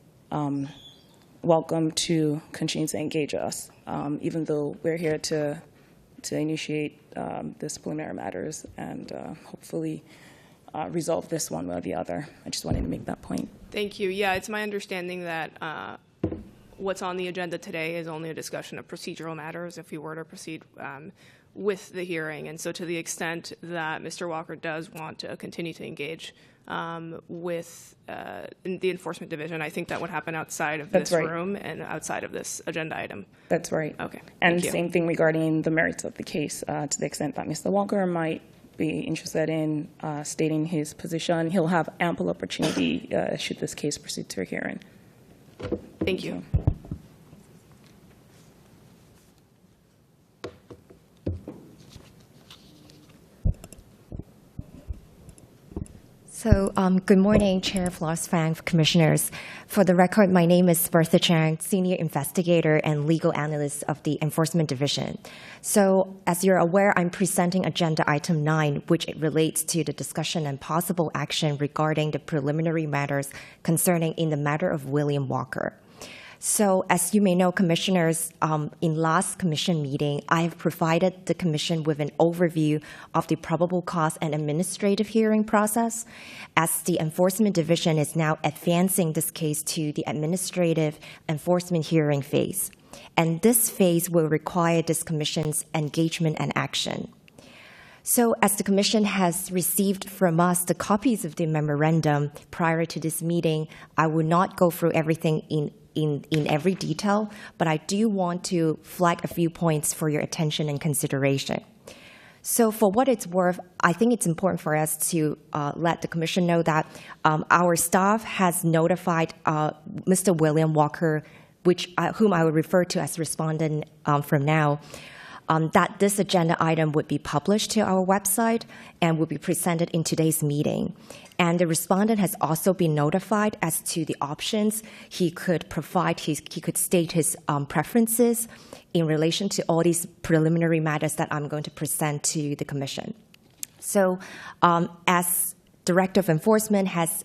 Speaker 10: welcome to continue to engage us, even though we're here to initiate this preliminary matters and hopefully resolve this one way or the other. I just wanted to make that point.
Speaker 2: Thank you. Yeah, it's my understanding that what's on the agenda today is only a discussion of procedural matters if we were to proceed with the hearing. And so to the extent that Mr. Walker does want to continue to engage with the Enforcement Division, I think that would happen outside of this room and outside of this agenda item.
Speaker 10: That's right.
Speaker 2: Okay.
Speaker 10: And same thing regarding the merits of the case, to the extent that Mr. Walker might be interested in stating his position, he'll have ample opportunity should this case proceed to a hearing.
Speaker 2: Thank you.
Speaker 14: So, good morning, Chair Flores-Fang, Commissioners. For the record, my name is Bertha Chang, Senior Investigator and Legal Analyst of the Enforcement Division. So, as you're aware, I'm presenting Agenda Item 9, which relates to the discussion and possible action regarding the preliminary matters concerning in the matter of William Walker. So as you may know, Commissioners, in last Commission meeting, I have provided the Commission with an overview of the probable cause and administrative hearing process, as the Enforcement Division is now advancing this case to the administrative enforcement hearing phase. And this phase will require this Commission's engagement and action. So as the Commission has received from us the copies of the memorandum prior to this meeting, I will not go through everything in every detail, but I do want to flag a few points for your attention and consideration. So for what it's worth, I think it's important for us to let the Commission know that our staff has notified Mr. William Walker, whom I will refer to as respondent from now, that this agenda item would be published to our website and will be presented in today's meeting. And the respondent has also been notified as to the options he could provide. He could state his preferences in relation to all these preliminary matters that I'm going to present to the Commission. So as Director of Enforcement has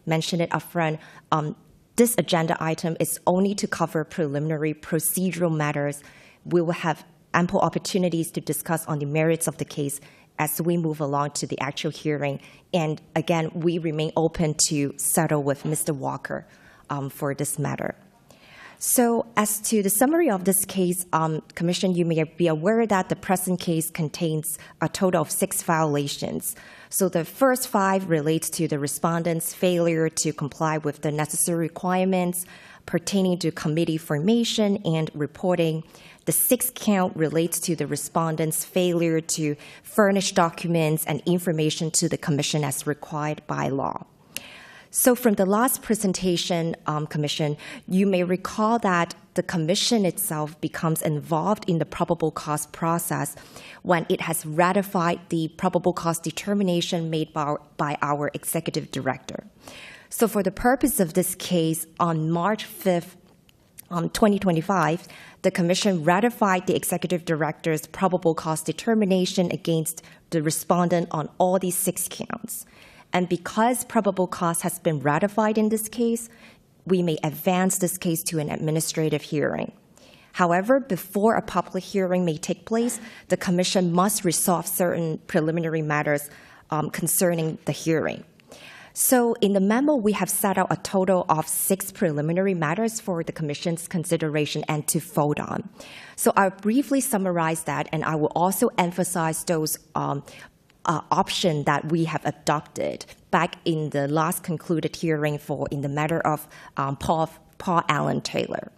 Speaker 14: mentioned it upfront, this agenda item is only to cover preliminary procedural matters. We will have ample opportunities to discuss on the merits of the case as we move along to the actual hearing. And again, we remain open to settle with Mr. Walker for this matter. So as to the summary of this case, Commission, you may be aware that the present case contains a total of 6 violations. So the first 5 relates to the respondent's failure to comply with the necessary requirements pertaining to committee formation and reporting. The 6th count relates to the respondent's failure to furnish documents and information to the Commission as required by law. So from the last presentation, Commission, you may recall that the Commission itself becomes involved in the probable cause process when it has ratified the probable cause determination made by our Executive Director. So for the purpose of this case, on March 5th, 2025, the Commission ratified the Executive Director's probable cause determination against the respondent on all these 6 counts. And because probable cause has been ratified in this case, we may advance this case to an administrative hearing. However, before a public hearing may take place, the Commission must resolve certain preliminary matters concerning the hearing. So in the memo, we have set out a total of 6 preliminary matters for the Commission's consideration and to vote on. So I'll briefly summarize that, and I will also emphasize those options that we have adopted back in the last concluded hearing in the matter of Paul Allen Taylor.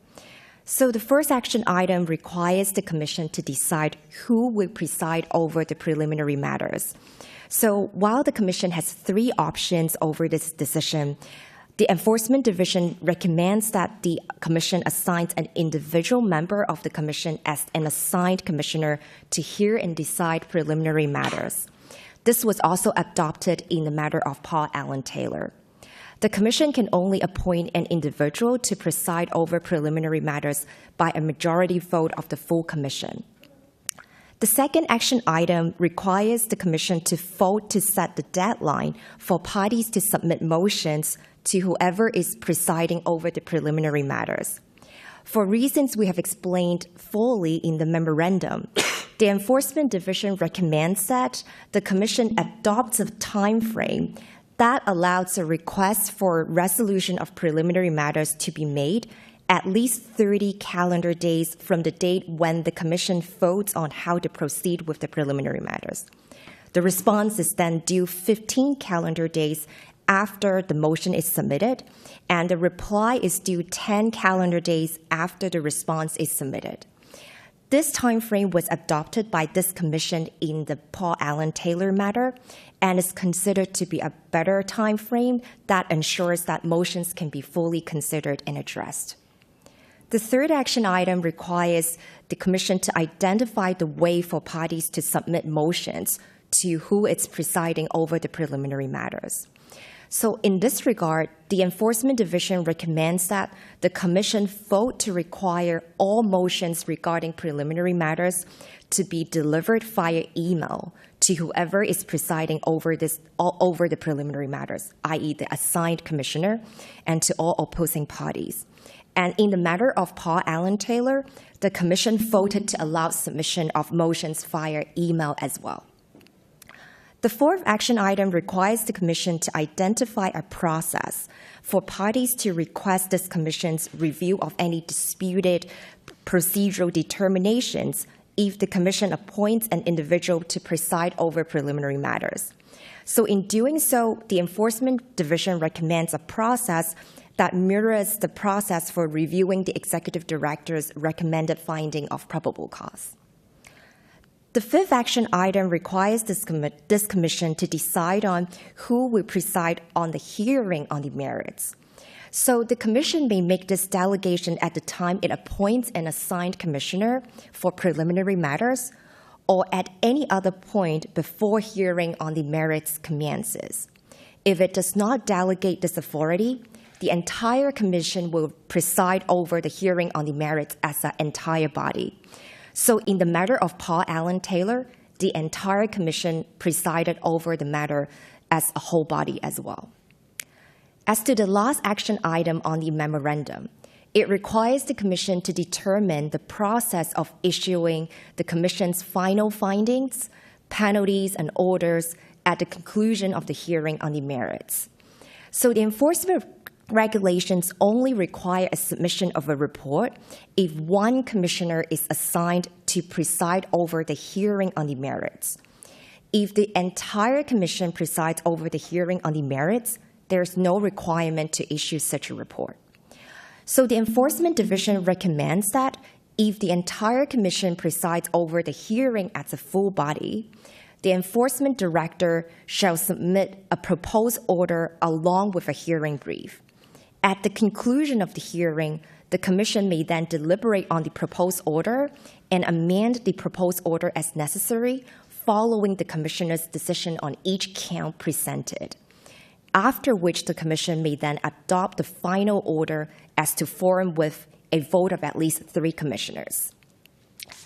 Speaker 14: So the first action item requires the Commission to decide who will preside over the preliminary matters. So while the Commission has 3 options over this decision, the Enforcement Division recommends that the Commission assigns an individual member of the Commission as an assigned commissioner to hear and decide preliminary matters. This was also adopted in the matter of Paul Allen Taylor. The Commission can only appoint an individual to preside over preliminary matters by a majority vote of the full Commission. The second action item requires the Commission to vote to set the deadline for parties to submit motions to whoever is presiding over the preliminary matters. For reasons we have explained fully in the memorandum, the Enforcement Division recommends that the Commission adopts a time frame that allows a request for resolution of preliminary matters to be made at least 30 calendar days from the date when the Commission votes on how to proceed with the preliminary matters. The response is then due 15 calendar days after the motion is submitted, and the reply is due 10 calendar days after the response is submitted. This time frame was adopted by this Commission in the Paul Allen Taylor matter and is considered to be a better time frame that ensures that motions can be fully considered and addressed. The third action item requires the Commission to identify the way for parties to submit motions to who is presiding over the preliminary matters. So in this regard, the Enforcement Division recommends that the Commission vote to require all motions regarding preliminary matters to be delivered via email to whoever is presiding over over the preliminary matters, i.e. the assigned commissioner, and to all opposing parties. And in the matter of Paul Allen Taylor, the commission voted to allow submission of motions via email as well. The fourth action item requires the commission to identify a process for parties to request this commission's review of any disputed procedural determinations if the commission appoints an individual to preside over preliminary matters. So in doing so, the Enforcement Division recommends a process that mirrors the process for reviewing the executive director's recommended finding of probable cause. The fifth action item requires this commission to decide on who will preside on the hearing on the merits. So the commission may make this delegation at the time it appoints an assigned commissioner for preliminary matters or at any other point before hearing on the merits commences. If it does not delegate this authority, the entire commission will preside over the hearing on the merits as an entire body. So in the matter of Paul Allen Taylor, the entire commission presided over the matter as a whole body as well. As to the last action item on the memorandum, it requires the commission to determine the process of issuing the commission's final findings, penalties, and orders at the conclusion of the hearing on the merits. So the enforcement regulations only require a submission of a report if one commissioner is assigned to preside over the hearing on the merits. If the entire commission presides over the hearing on the merits, there is no requirement to issue such a report. So the Enforcement Division recommends that if the entire commission presides over the hearing as a full body, the enforcement director shall submit a proposed order along with a hearing brief. At the conclusion of the hearing, the commission may then deliberate on the proposed order and amend the proposed order as necessary following the commissioner's decision on each count presented, after which the commission may then adopt the final order as to form with a vote of at least 3 commissioners.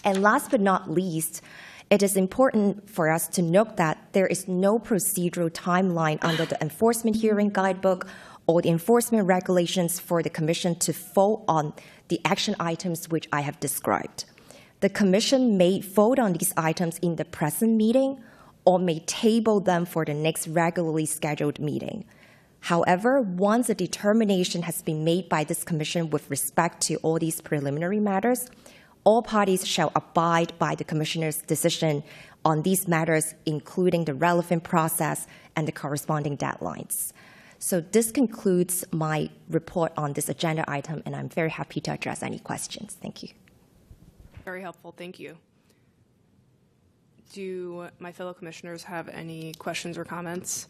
Speaker 14: And last but not least, it is important for us to note that there is no procedural timeline under the Enforcement Hearing Guidebook or the enforcement regulations for the commission to vote on the action items which I have described. The commission may vote on these items in the present meeting or may table them for the next regularly scheduled meeting. However, once a determination has been made by this commission with respect to all these preliminary matters, all parties shall abide by the commissioner's decision on these matters, including the relevant process and the corresponding deadlines. So this concludes my report on this agenda item, and I'm very happy to address any questions. Thank you.
Speaker 2: Very helpful. Thank you. Do my fellow commissioners have any questions or comments?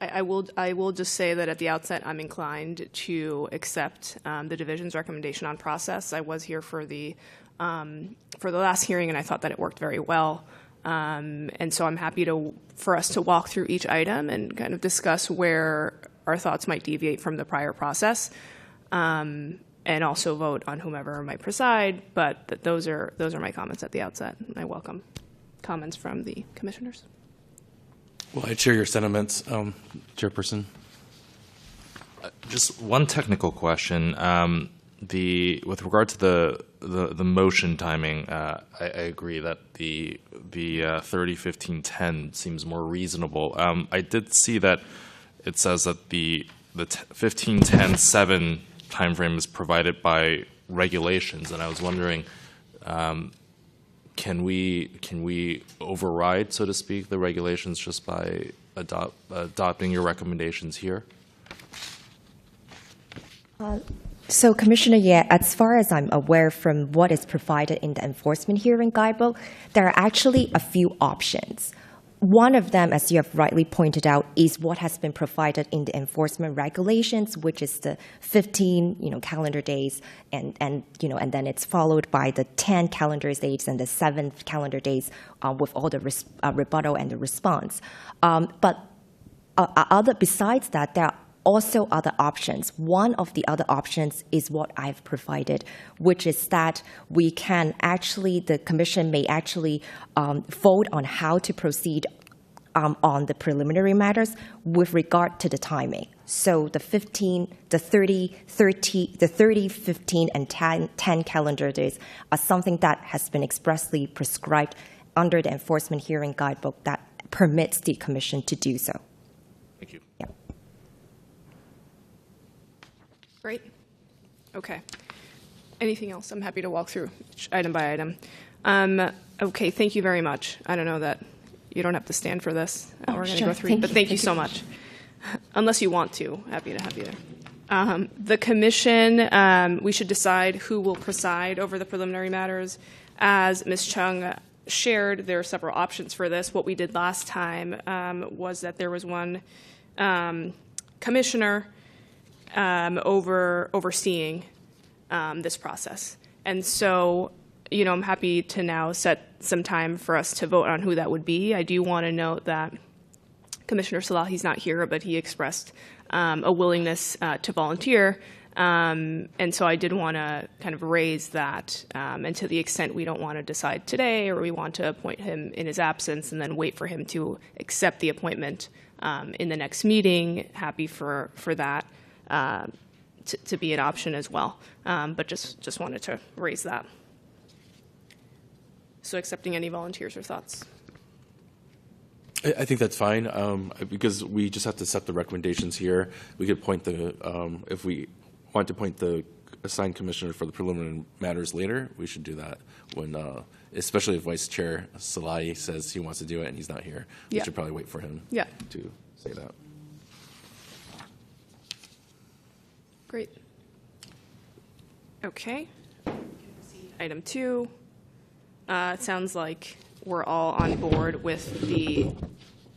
Speaker 2: I will just say that at the outset, I'm inclined to accept the division's recommendation on process. I was here for the last hearing, and I thought that it worked very well. And so I'm happy for us to walk through each item and kind of discuss where our thoughts might deviate from the prior process, and also vote on whomever might preside. But those are my comments at the outset. I welcome comments from the commissioners.
Speaker 9: Well, I share your sentiments, Chairperson. Just one technical question. With regard to the motion timing, I agree that the 30-15-10 seems more reasonable. I did see that it says that the 15-10-7 timeframe is provided by regulations, and I was wondering, can we override, so to speak, the regulations just by adopting your recommendations here?
Speaker 14: So, Commissioner, as far as I'm aware from what is provided in the Enforcement Hearing Guidebook, there are actually a few options. One of them, as you have rightly pointed out, is what has been provided in the enforcement regulations, which is the 15, calendar days, and then it's followed by the 10 calendar days and the 7 calendar days with all the rebuttal and the response. But besides that, there are also other options. One of the other options is what I've provided, which is that we can actually, the commission may actually vote on how to proceed on the preliminary matters with regard to the timing. So the 15, the 30, 15, and 10 calendar days are something that has been expressly prescribed under the enforcement hearing guidebook that permits the commission to do so.
Speaker 9: Thank you.
Speaker 14: Yeah.
Speaker 2: Great. Okay. Anything else? I'm happy to walk through each item by item. Okay, thank you very much. I don't know that you don't have to stand for this. We're going to
Speaker 14: sure.
Speaker 2: go through, but thank you so
Speaker 14: very
Speaker 2: much. Unless you want to, happy to have you there. The commission, we should decide who will preside over the preliminary matters. As Ms. Chung shared, there are several options for this. What we did last time was that there was one commissioner overseeing this process. And so, I'm happy to now set some time for us to vote on who that would be. I do want to note that Commissioner Salahi's not here, but he expressed a willingness to volunteer. And so I did want to kind of raise that. And to the extent we don't want to decide today, or we want to appoint him in his absence and then wait for him to accept the appointment in the next meeting, happy for that to be an option as well. But just wanted to raise that. So accepting any volunteers or thoughts?
Speaker 8: I think that's fine, because we just have to set the recommendations here. We could point if we want to point the assigned commissioner for the preliminary matters later, we should do that when, especially if Vice Chair Salahi says he wants to do it and he's not here. We should probably wait for him to say that.
Speaker 2: Great. Okay. Item 2. It sounds like we're all on board with the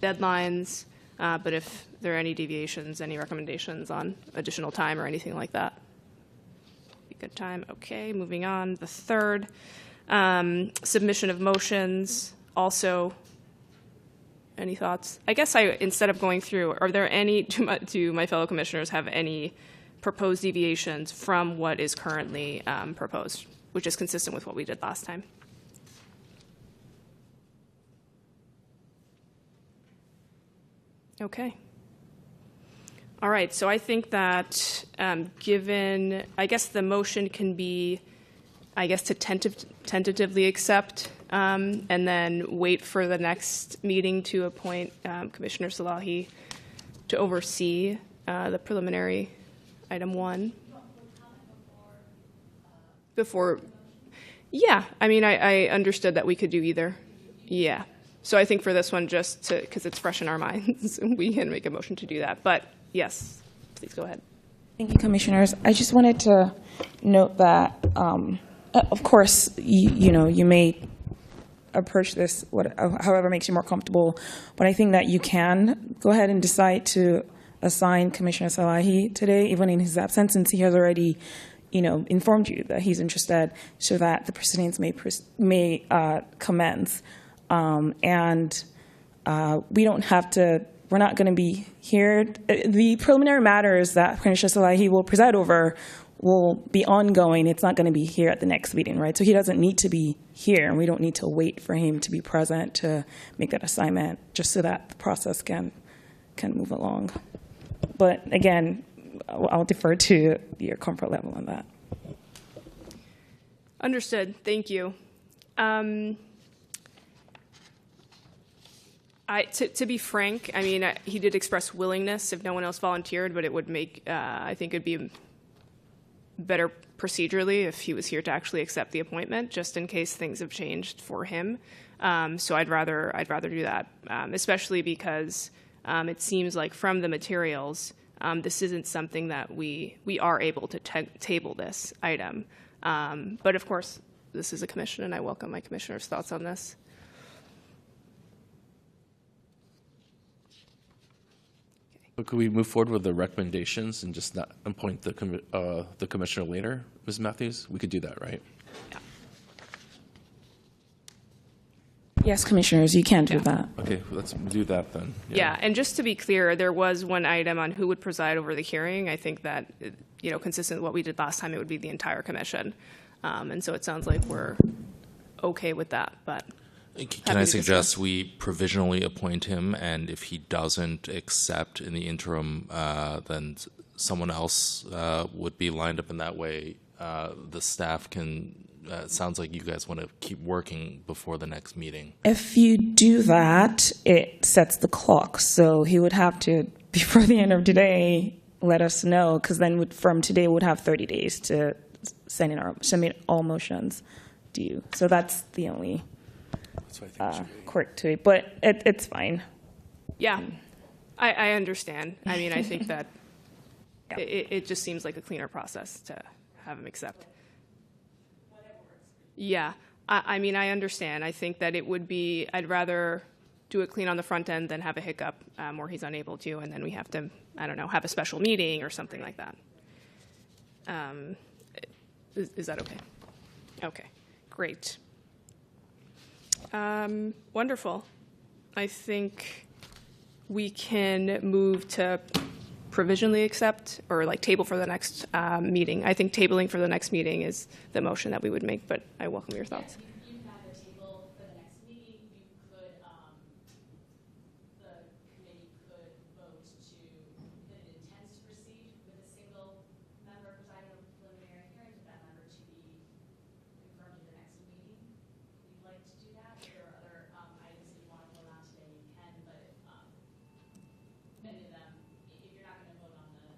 Speaker 2: deadlines, but if there are any deviations, any recommendations on additional time or anything like that? Be good time. Okay, moving on. The third, submission of motions. Also, any thoughts? I guess instead of going through, are there any, do my fellow commissioners have any proposed deviations from what is currently proposed, which is consistent with what we did last time? Okay. All right, so I think that given, I guess the motion can be, to tentatively accept and then wait for the next meeting to appoint Commissioner Salahi to oversee the preliminary item 1. Before, yeah, I understood that we could do either. Yeah. So I think for this one, just because it's fresh in our minds, we can make a motion to do that. But yes, please go ahead.
Speaker 10: Thank you, Commissioners. I just wanted to note that, of course, you may approach this however makes you more comfortable, but I think that you can go ahead and decide to assign Commissioner Salahi today, even in his absence, since he has already informed you that he's interested, so that the proceedings may commence. We don't have to, we're not going to be here. The preliminary matters that Commissioner Salahi will preside over will be ongoing. It's not going to be here at the next meeting, right? So he doesn't need to be here, and we don't need to wait for him to be present to make that assignment, just so that the process can move along. But again, I'll defer to your comfort level on that.
Speaker 2: Understood. Thank you. To be frank, he did express willingness if no one else volunteered, but it would make, I think it'd be better procedurally if he was here to actually accept the appointment, just in case things have changed for him. So I'd rather do that, especially because it seems like from the materials, this isn't something that we are able to table this item. But of course, this is a commission, and I welcome my commissioner's thoughts on this.
Speaker 8: But could we move forward with the recommendations and just not appoint the commissioner later, Ms. Matthews? We could do that, right?
Speaker 2: Yeah.
Speaker 10: Yes, Commissioners, you can do that.
Speaker 8: Okay, let's do that then.
Speaker 2: Yeah, and just to be clear, there was one item on who would preside over the hearing. I think that, consistent with what we did last time, it would be the entire commission. And so it sounds like we're okay with that, but.
Speaker 9: Can I suggest we provisionally appoint him, and if he doesn't accept in the interim, then someone else would be lined up in that way? The staff can, it sounds like you guys want to keep working before the next meeting.
Speaker 10: If you do that, it sets the clock. So he would have to, before the end of today, let us know, because then from today we'd have 30 days to submit all motions due. So that's the only quirk to it, but it's fine.
Speaker 2: Yeah, I understand. I mean, I think that it just seems like a cleaner process to have him accept. Yeah, I mean, I understand. I think that it would be, I'd rather do it clean on the front end than have a hiccup where he's unable to, and then we have to, I don't know, have a special meeting or something like that. Is that okay? Okay, great. Wonderful. I think we can move to provisionally accept or like table for the next meeting. I think tabling for the next meeting is the motion that we would make, but I welcome your thoughts.
Speaker 12: You can have a table for the next meeting. You could, the committee could vote to, that it intends to proceed with a single member presiding over preliminary hearing, for that member to be confirmed at the next meeting. If you'd like to do that, if there are other items that you want to vote on today, you can, but many of them, if you're not going to vote on the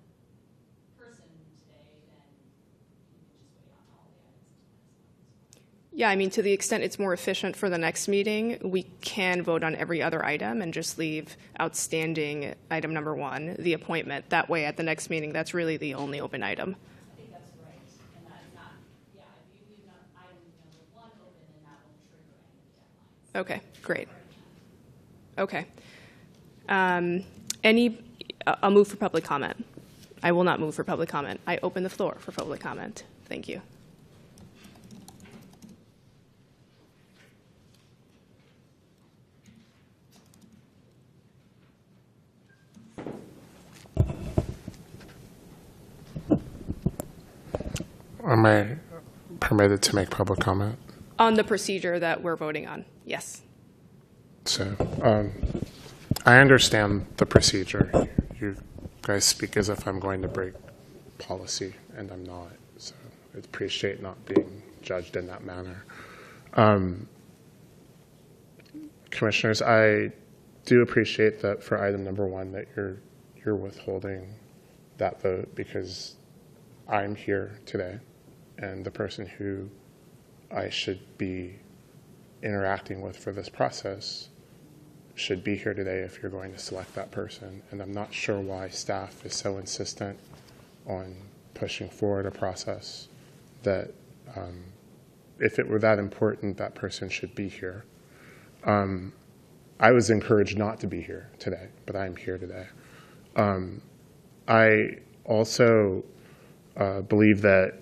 Speaker 12: person today, then you can just wait on all the items until next month.
Speaker 2: Yeah, I mean, to the extent it's more efficient for the next meeting, we can vote on every other item and just leave outstanding item number 1, the appointment. That way, at the next meeting, that's really the only open item.
Speaker 12: I think that's right. And that is not, yeah, if you leave item number 1 open, then that will trigger any of the deadlines.
Speaker 2: Okay, great. Okay. I'll move for public comment. I will not move for public comment. I open the floor for public comment. Thank you.
Speaker 3: Am I permitted to make public comment?
Speaker 2: On the procedure that we're voting on, yes.
Speaker 3: So, I understand the procedure. You guys speak as if I'm going to break policy, and I'm not. So I appreciate not being judged in that manner. Commissioners, I do appreciate that for item number 1 that you're withholding that vote because I'm here today, and the person who I should be interacting with for this process should be here today if you're going to select that person. And I'm not sure why staff is so insistent on pushing forward a process that if it were that important, that person should be here. I was encouraged not to be here today, but I'm here today. I also believe that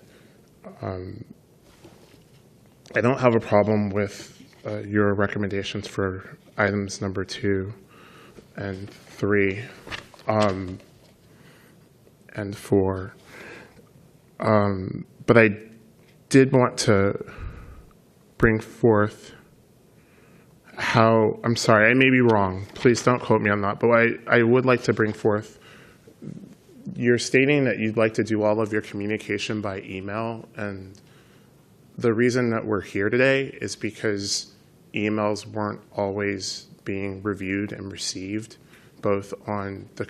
Speaker 3: I don't have a problem with your recommendations for items number 2 and 3 and 4. But I did want to bring forth how, I'm sorry, I may be wrong. Please don't quote me on that. But I would like to bring forth, you're stating that you'd like to do all of your communication by email. And the reason that we're here today is because emails weren't always being reviewed and received, both on the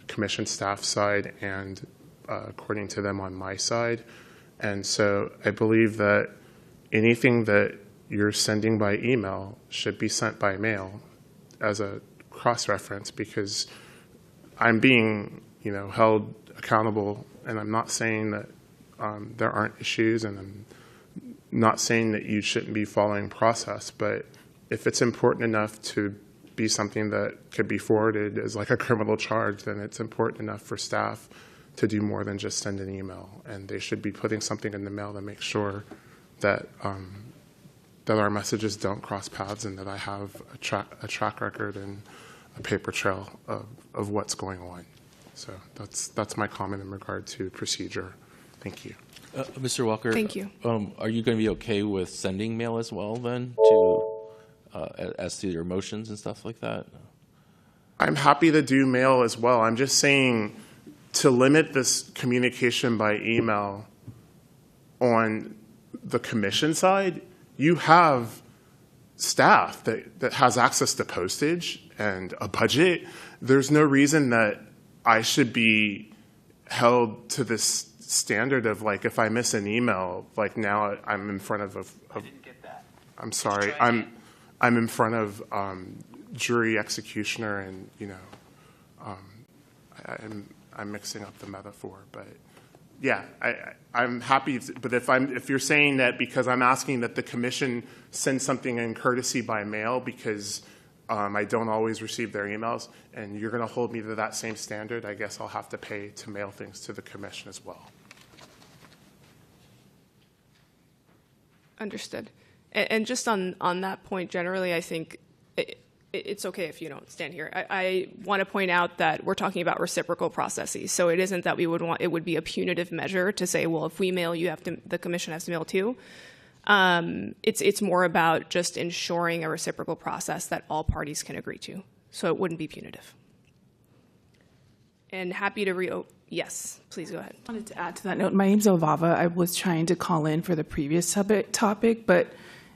Speaker 3: commission staff side and according to them on my side. And so I believe that anything that you're sending by email should be sent by mail as a cross-reference, because I'm being, held accountable, and I'm not saying that there aren't issues, and I'm not saying that you shouldn't be following process, but if it's important enough to be something that could be forwarded as like a criminal charge, then it's important enough for staff to do more than just send an email, and they should be putting something in the mail to make sure that that our messages don't cross paths, and that I have a track record and a paper trail of what's going on. So that's my comment in regard to procedure. Thank you.
Speaker 8: Mr. Walker.
Speaker 2: Thank you.
Speaker 8: Are you going to be okay with sending mail as well then to as to your motions and stuff like that?
Speaker 3: I'm happy to do mail as well. I'm just saying to limit this communication by email on the commission side, you have staff that has access to postage and a budget. There's no reason that I should be held to this standard of, like, if I miss an email, like, now I'm in front of
Speaker 15: I didn't get that.
Speaker 3: I'm sorry, I'm in front of jury executioner, and I'm mixing up the metaphor, but yeah, I'm happy. But if you're saying that because I'm asking that the commission send something in courtesy by mail because I don't always receive their emails, and you're going to hold me to that same standard, I guess I'll have to pay to mail things to the commission as well.
Speaker 2: Understood. And just on that point, generally, I think it's okay if you don't stand here. I want to point out that we're talking about reciprocal processes. So it isn't that it would be a punitive measure to say, well, if we mail, the commission has to mail too. It's more about just ensuring a reciprocal process that all parties can agree to. So it wouldn't be punitive. And happy to yes, please go ahead.
Speaker 16: I wanted to add to that note. My name's Ovava. I was trying to call in for the previous topic, but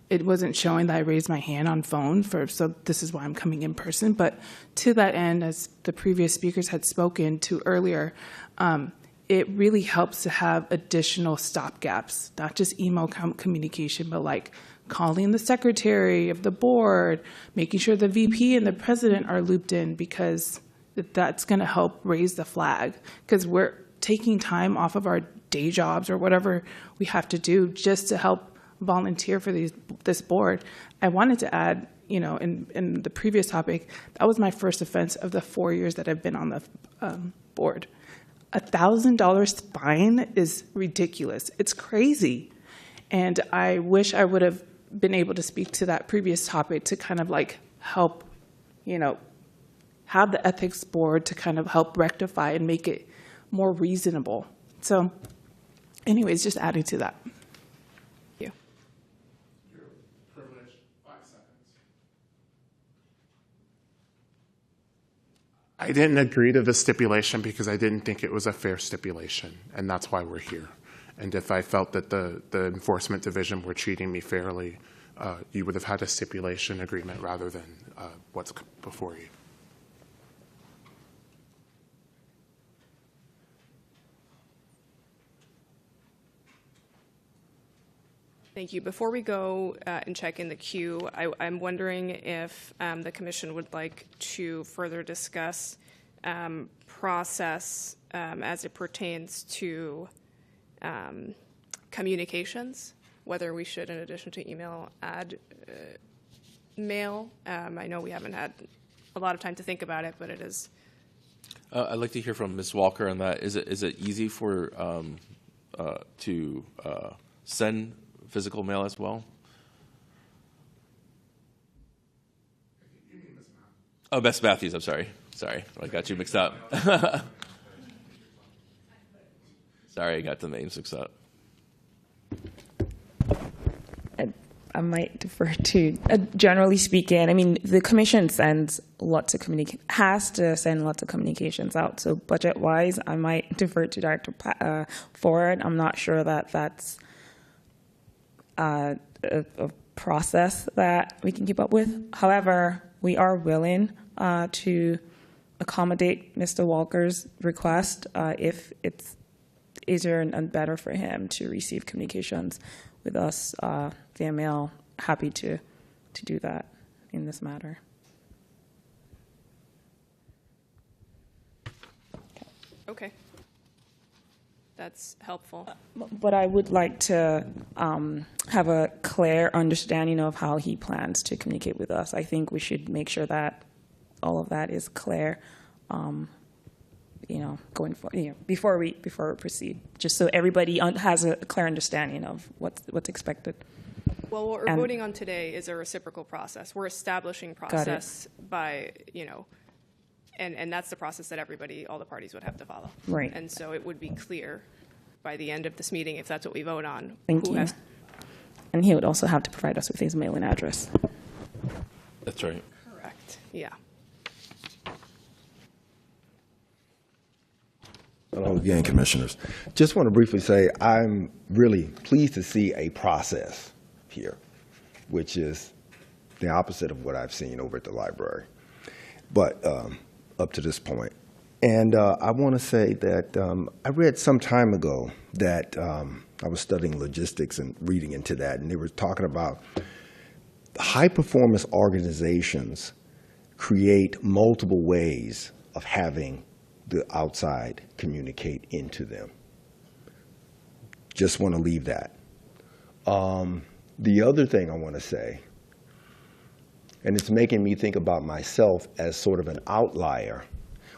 Speaker 16: it wasn't showing that I raised my hand on phone, so this is why I'm coming in person. But to that end, as the previous speakers had spoken to earlier, it really helps to have additional stopgaps, not just email communication, but like calling the secretary of the board, making sure the VP and the president are looped in, because that's going to help raise the flag, because we're taking time off of our day jobs or whatever we have to do just to help volunteer for this board. I wanted to add, in the previous topic, that was my first offense of the 4 years that I've been on the board. $1,000 fine is ridiculous. It's crazy. And I wish I would have been able to speak to that previous topic to kind of like help, have the ethics board to kind of help rectify and make it more reasonable. So anyways, just adding to that.
Speaker 3: I didn't agree to the stipulation because I didn't think it was a fair stipulation, and that's why we're here. And if I felt that the enforcement division were treating me fairly, you would have had a stipulation agreement rather than what's before you.
Speaker 2: Thank you. Before we go and check in the queue, I'm wondering if the commission would like to further discuss process as it pertains to communications, whether we should, in addition to email, add mail. I know we haven't had a lot of time to think about it, but it is.
Speaker 8: I'd like to hear from Ms. Walker on that. Is it easy for to send physical mail as well? Oh, Best Matthews, I'm sorry. Sorry, I got you mixed up. Sorry, I got the names mixed up.
Speaker 10: I might defer to, generally speaking, I mean, the commission sends lots of has to send lots of communications out. So budget-wise, I might defer to Dr. Ford. I'm not sure that that's a process that we can keep up with. However, we are willing to accommodate Mr. Walker's request if it's easier and better for him to receive communications with us via mail. Happy to do that in this matter.
Speaker 2: Okay. That's helpful.
Speaker 10: But I would like to have a clear understanding of how he plans to communicate with us. I think we should make sure that all of that is clear, going forward, before we proceed, just so everybody has a clear understanding of what's expected.
Speaker 2: Well, what we're voting on today is a reciprocal process. We're establishing process by, and that's the process that all the parties would have to follow.
Speaker 10: Right.
Speaker 2: And so it would be clear by the end of this meeting, if that's what we vote on.
Speaker 10: Thank you. And he would also have to provide us with his mailing address.
Speaker 8: That's right.
Speaker 2: Correct. Yeah.
Speaker 5: Hello again, Commissioners. Just want to briefly say I'm really pleased to see a process here, which is the opposite of what I've seen over at the library, but up to this point. And I want to say that I read some time ago that I was studying logistics and reading into that, and they were talking about high-performance organizations create multiple ways of having the outside communicate into them. Just want to leave that. The other thing I want to say, and it's making me think about myself as sort of an outlier,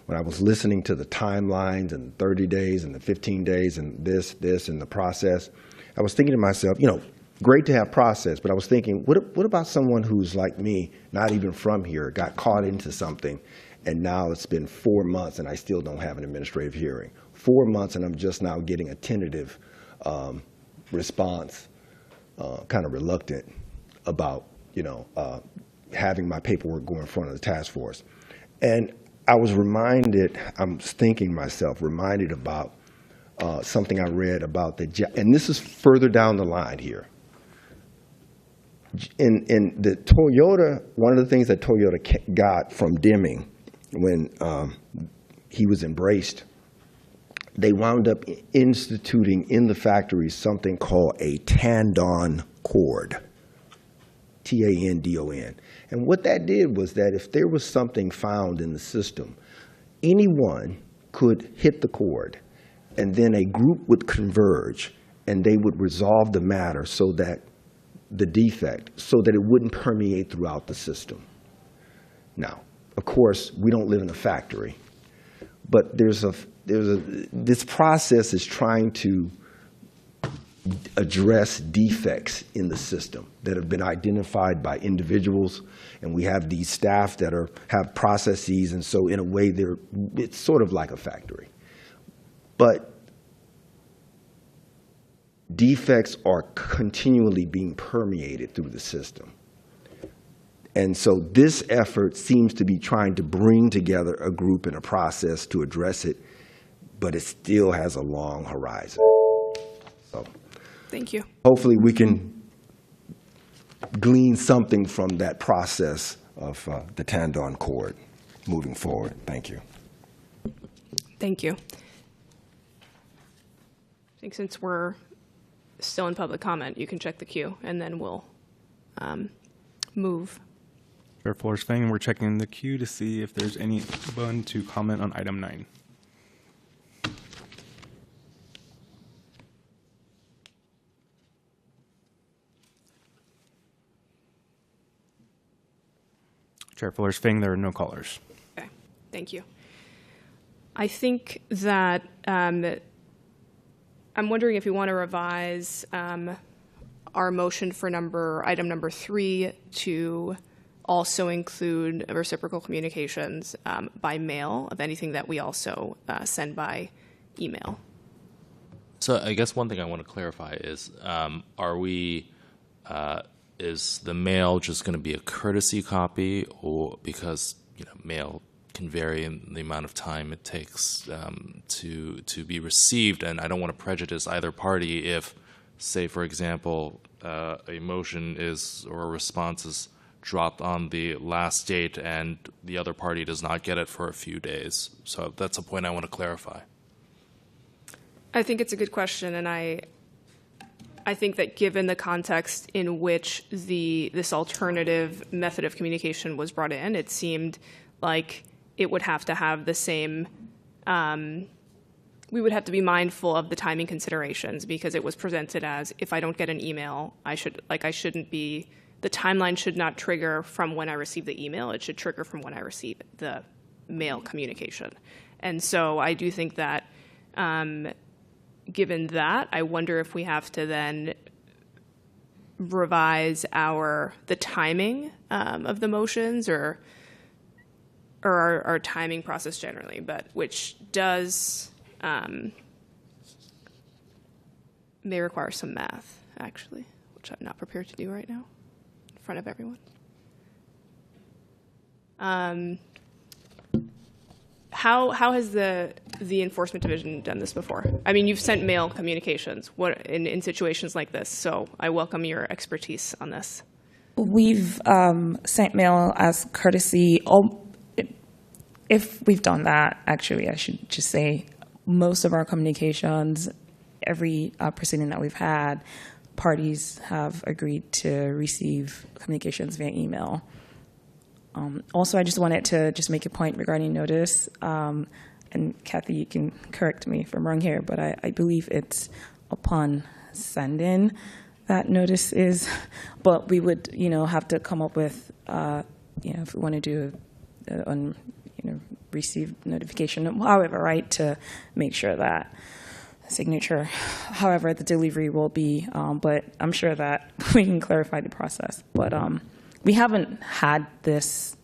Speaker 5: when I was listening to the timelines and 30 days and the 15 days and this and the process, I was thinking to myself, you know, great to have process, but I was thinking, what about someone who's like me, not even from here, got caught into something, and now it's been 4 months and I still don't have an administrative hearing. 4 months and I'm just now getting a tentative response, kind of reluctant about, you know, having my paperwork go in front of the task force. And I was reminded, I'm thinking myself, reminded about something I read about and this is further down the line here. In the Toyota, one of the things that Toyota got from Deming when he was embraced, they wound up instituting in the factory something called a Tandon cord, T-A-N-D-O-N. And what that did was that if there was something found in the system, anyone could hit the cord, and then a group would converge, and they would resolve the matter so that the defect, so that it wouldn't permeate throughout the system. Now, of course, we don't live in a factory, but this process is trying to address defects in the system that have been identified by individuals, and we have these staff that have processes, and so in a way it's sort of like a factory. But defects are continually being permeated through the system. And so this effort seems to be trying to bring together a group and a process to address it, but it still has a long horizon. So
Speaker 2: Thank you.
Speaker 5: hopefully we can glean something from that process of the Tandon cord moving forward. Thank you.
Speaker 2: Thank you. I think since we're still in public comment, you can check the queue, and then we'll move.
Speaker 1: Chair Floresvang, we're checking the queue to see if there's anyone to comment on item 9. Chair Floresvang, there are no callers.
Speaker 2: Okay, thank you. I think that I'm wondering if you want to revise our motion for item number 3 to also include reciprocal communications by mail of anything that we also send by email.
Speaker 9: So I guess one thing I want to clarify is, is the mail just going to be a courtesy copy, or because mail can vary in the amount of time it takes to be received, and I don't want to prejudice either party if, say, for example, a motion or a response is dropped on the last date and the other party does not get it for a few days. So that's a point I want to clarify.
Speaker 2: I think it's a good question, and I think that given the context in which this alternative method of communication was brought in, it seemed like it would have to have the same, we would have to be mindful of the timing considerations, because it was presented as, if I don't get an email, the timeline should not trigger from when I receive the email, it should trigger from when I receive the mail communication. And so I do think that, given that, I wonder if we have to then revise the timing of the motions or our timing process generally, but which does may require some math, actually, which I'm not prepared to do right now in front of everyone. How has the enforcement division done this before? I mean, you've sent mail communications in situations like this, so I welcome your expertise on this.
Speaker 10: We've sent mail as courtesy. If we've done that, actually, I should just say most of our communications, every proceeding that we've had, parties have agreed to receive communications via email. Also, I just wanted to just make a point regarding notice. And Kathy, you can correct me if I'm wrong here, but I believe it's upon send-in that notice is. But we would, have to come up with, if we want to do receive notification, however, right, to make sure that signature, however, the delivery will be. But I'm sure that we can clarify the process. But we haven't had this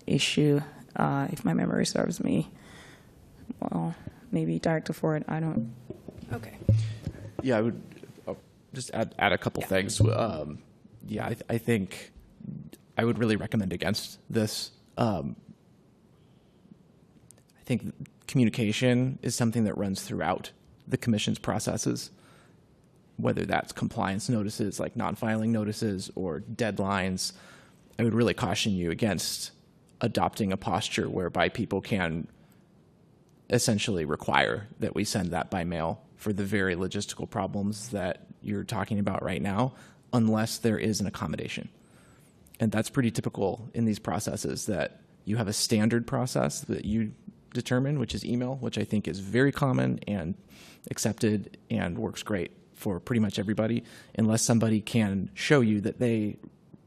Speaker 10: issue, if my memory serves me. Well, maybe Director Ford, I don't.
Speaker 2: Okay.
Speaker 11: Yeah, I would just add a couple things. I think I would really recommend against this. I think communication is something that runs throughout the commission's processes, whether that's compliance notices like non-filing notices or deadlines. I would really caution you against adopting a posture whereby people can essentially require that we send that by mail for the very logistical problems that you're talking about right now, unless there is an accommodation. And that's pretty typical in these processes, that you have a standard process that you determine, which is email, which I think is very common and accepted and works great for pretty much everybody, unless somebody can show you that they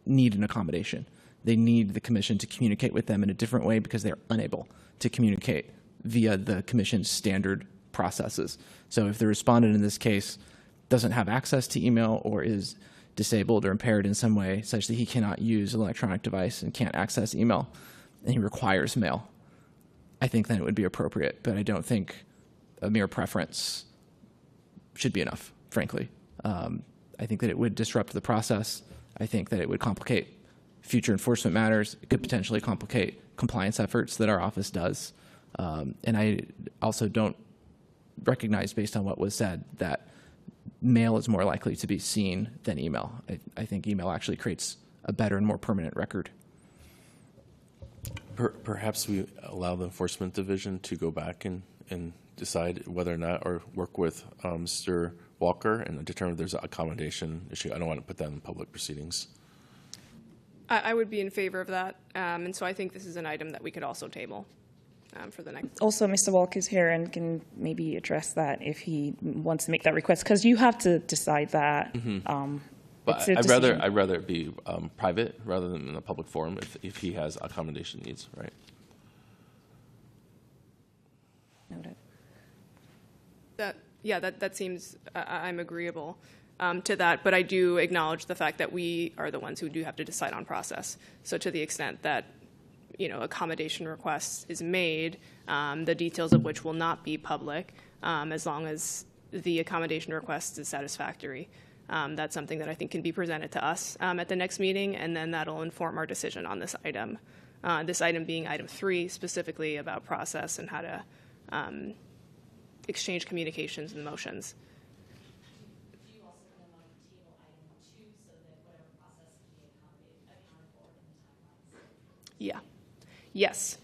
Speaker 11: need an accommodation. They need the commission to communicate with them in a different way because they're unable to communicate via the commission's standard processes. So if the respondent in this case doesn't have access to email or is disabled or impaired in some way such that he cannot use an electronic device and can't access email, and he requires mail, I think then it would be appropriate. But I don't think a mere preference should be enough, frankly. I think that it would disrupt the process. I think that it would complicate future enforcement matters. It could potentially complicate compliance efforts that our office does. And I also don't recognize, based on what was said, that mail is more likely to be seen than email. I think email actually creates a better and more permanent record.
Speaker 8: Perhaps we allow the enforcement division to go back and decide whether or not, or work with Mr. Walker and determine if there's an accommodation issue. I don't want to put that in public proceedings.
Speaker 2: I would be in favor of that, and so I think this is an item that we could also table for the next.
Speaker 10: Also, Mr. Walker's here and can maybe address that if he wants to make that request, because you have to decide that.
Speaker 8: Mm-hmm. But I'd rather it be private rather than in a public forum if he has accommodation needs, right?
Speaker 10: Noted.
Speaker 2: That seems, I'm agreeable to that, but I do acknowledge the fact that we are the ones who do have to decide on process. So to the extent that, accommodation requests is made, the details of which will not be public, as long as the accommodation request is satisfactory. That's something that I think can be presented to us at the next meeting, and then that'll inform our decision on this item. This item being item 3, specifically about process and how to exchange communications and motions.
Speaker 12: Do you also want to table item 2 so that whatever process can be accounted for in the timelines?
Speaker 2: Yeah. Yes.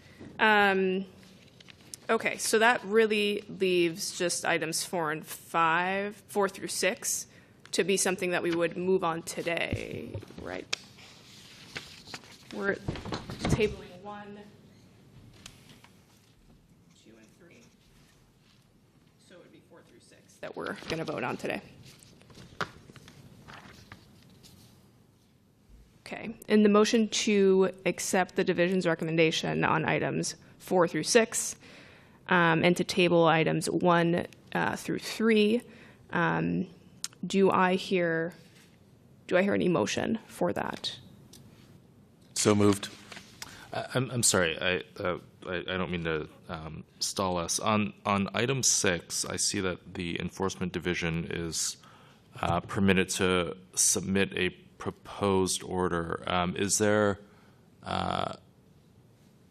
Speaker 2: Okay, so that really leaves just items 4 through 6, to be something that we would move on today, right? We're tabling 1, 2, and 3. So it would be 4 through 6 that we're going to vote on today. Okay, in the motion to accept the division's recommendation on items 4 through 6, and to table items 1 through 3, do I hear any motion for that?
Speaker 8: So moved.
Speaker 9: I'm sorry. I don't mean to stall us. On item 6, I see that the enforcement division is permitted to submit a proposed order. Is there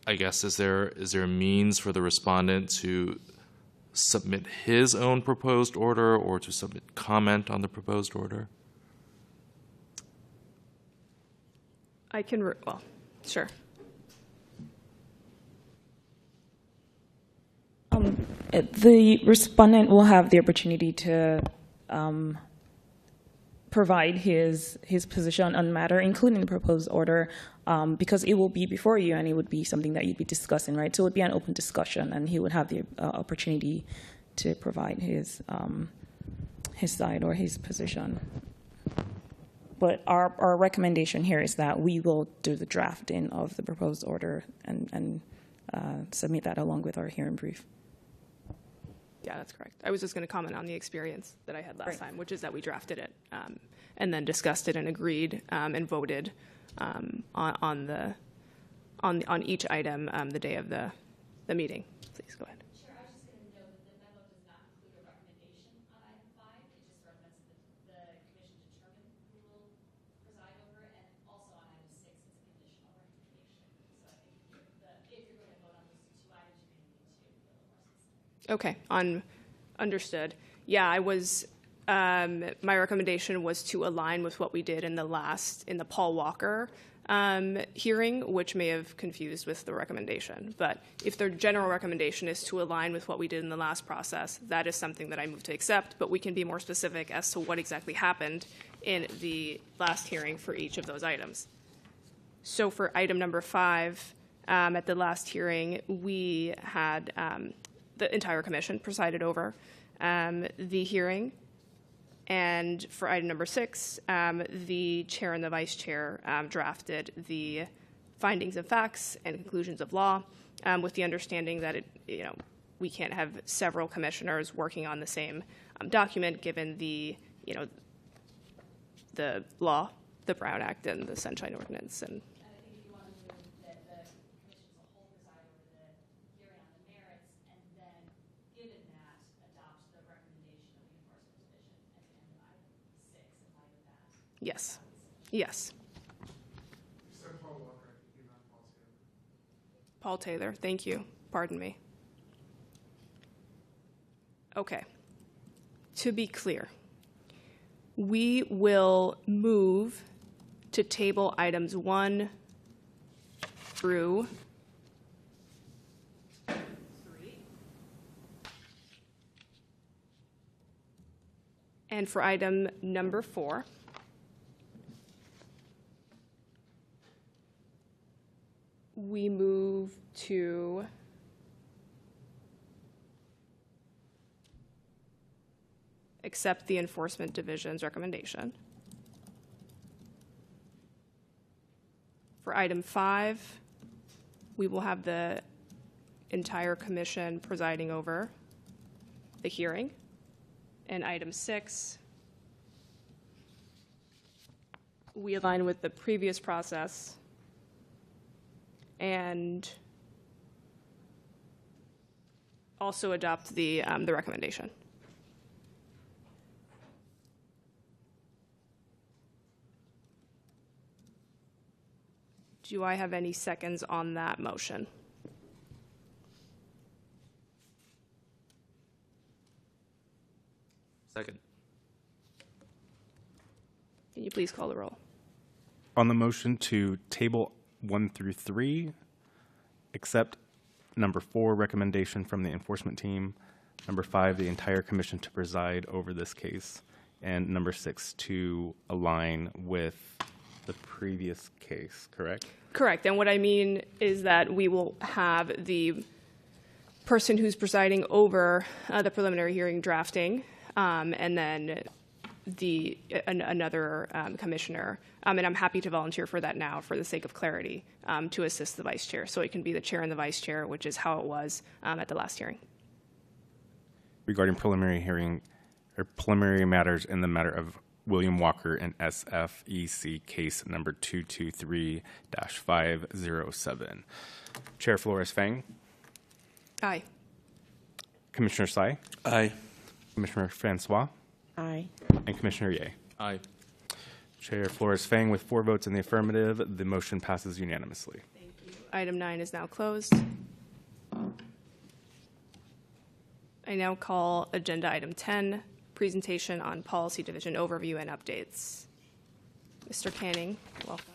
Speaker 9: I guess, is there a means for the respondent to submit his own proposed order or to submit comment on the proposed order?
Speaker 2: I can, well, sure.
Speaker 10: The respondent will have the opportunity to provide his position on the matter, including the proposed order, because it will be before you and it would be something that you'd be discussing, right? So it would be an open discussion, and he would have the opportunity to provide his side or his position. But our recommendation here is that we will do the drafting of the proposed order and submit that along with our hearing brief.
Speaker 2: Yeah, that's correct. I was just going to comment on the experience that I had last time, which is that we drafted it and then discussed it and agreed and voted on each item the day of the meeting. Please go ahead.
Speaker 12: Sure, I was just going to note that the memo does not include a recommendation on item 5. It just recommends that the commission determine who will preside over it, and also on item 6, it's a conditional recommendation. So I think if you're going to vote on those 2 items, you're going to need to be a little more specific.
Speaker 2: Okay, understood. Yeah, I was. My recommendation was to align with what we did in the Paul Walker hearing, which may have confused with the recommendation. But if the general recommendation is to align with what we did in the last process, that is something that I move to accept. But we can be more specific as to what exactly happened in the last hearing for each of those items. So for item number 5, at the last hearing, we had the entire commission presided over the hearing. And for item number 6, the chair and the vice chair drafted the findings of facts and conclusions of law with the understanding that we can't have several commissioners working on the same document given the law, the Brown Act and the Sunshine Ordinance. And
Speaker 12: I think if you want to move that the commission as a whole preside over the hearing on the merits, and then, given that, adopt the recommendation of the Enforcement Division at the end of item 6 in light of that.
Speaker 2: yes, yes. Paul Taylor, thank you. Pardon me. Okay. To be clear, we will move to table items 1 through 3. And for item number 4, we move to accept the Enforcement Division's recommendation. For item 5, we will have the entire commission presiding over the hearing. And item 6, we align with the previous process and also adopt the recommendation. Do I have any seconds on that motion?
Speaker 9: Second.
Speaker 2: Can you please call the roll?
Speaker 1: On the motion to table 1 through 3, accept number 4 recommendation from the enforcement team, number 5, the entire commission to preside over this case, and number 6, to align with the previous case, correct?
Speaker 2: Correct. And what I mean is that we will have the person who's presiding over the preliminary hearing drafting, and then another commissioner. And I'm happy to volunteer for that now for the sake of clarity to assist the vice chair. So it can be the chair and the vice chair, which is how it was at the last hearing.
Speaker 1: Regarding preliminary hearing or preliminary matters in the matter of William Walker and SFEC case number 223-507. Chair Flores-Fang.
Speaker 2: Aye.
Speaker 1: Commissioner Tsai.
Speaker 8: Aye.
Speaker 1: Commissioner Francois.
Speaker 6: Aye.
Speaker 1: And Commissioner Ye.
Speaker 8: Aye.
Speaker 1: Chair Flores-Fang with 4 votes in the affirmative, the motion passes unanimously.
Speaker 2: Thank you. Item 9 is now closed. I now call Agenda Item 10, Presentation on Policy Division Overview and Updates. Mr. Canning, welcome.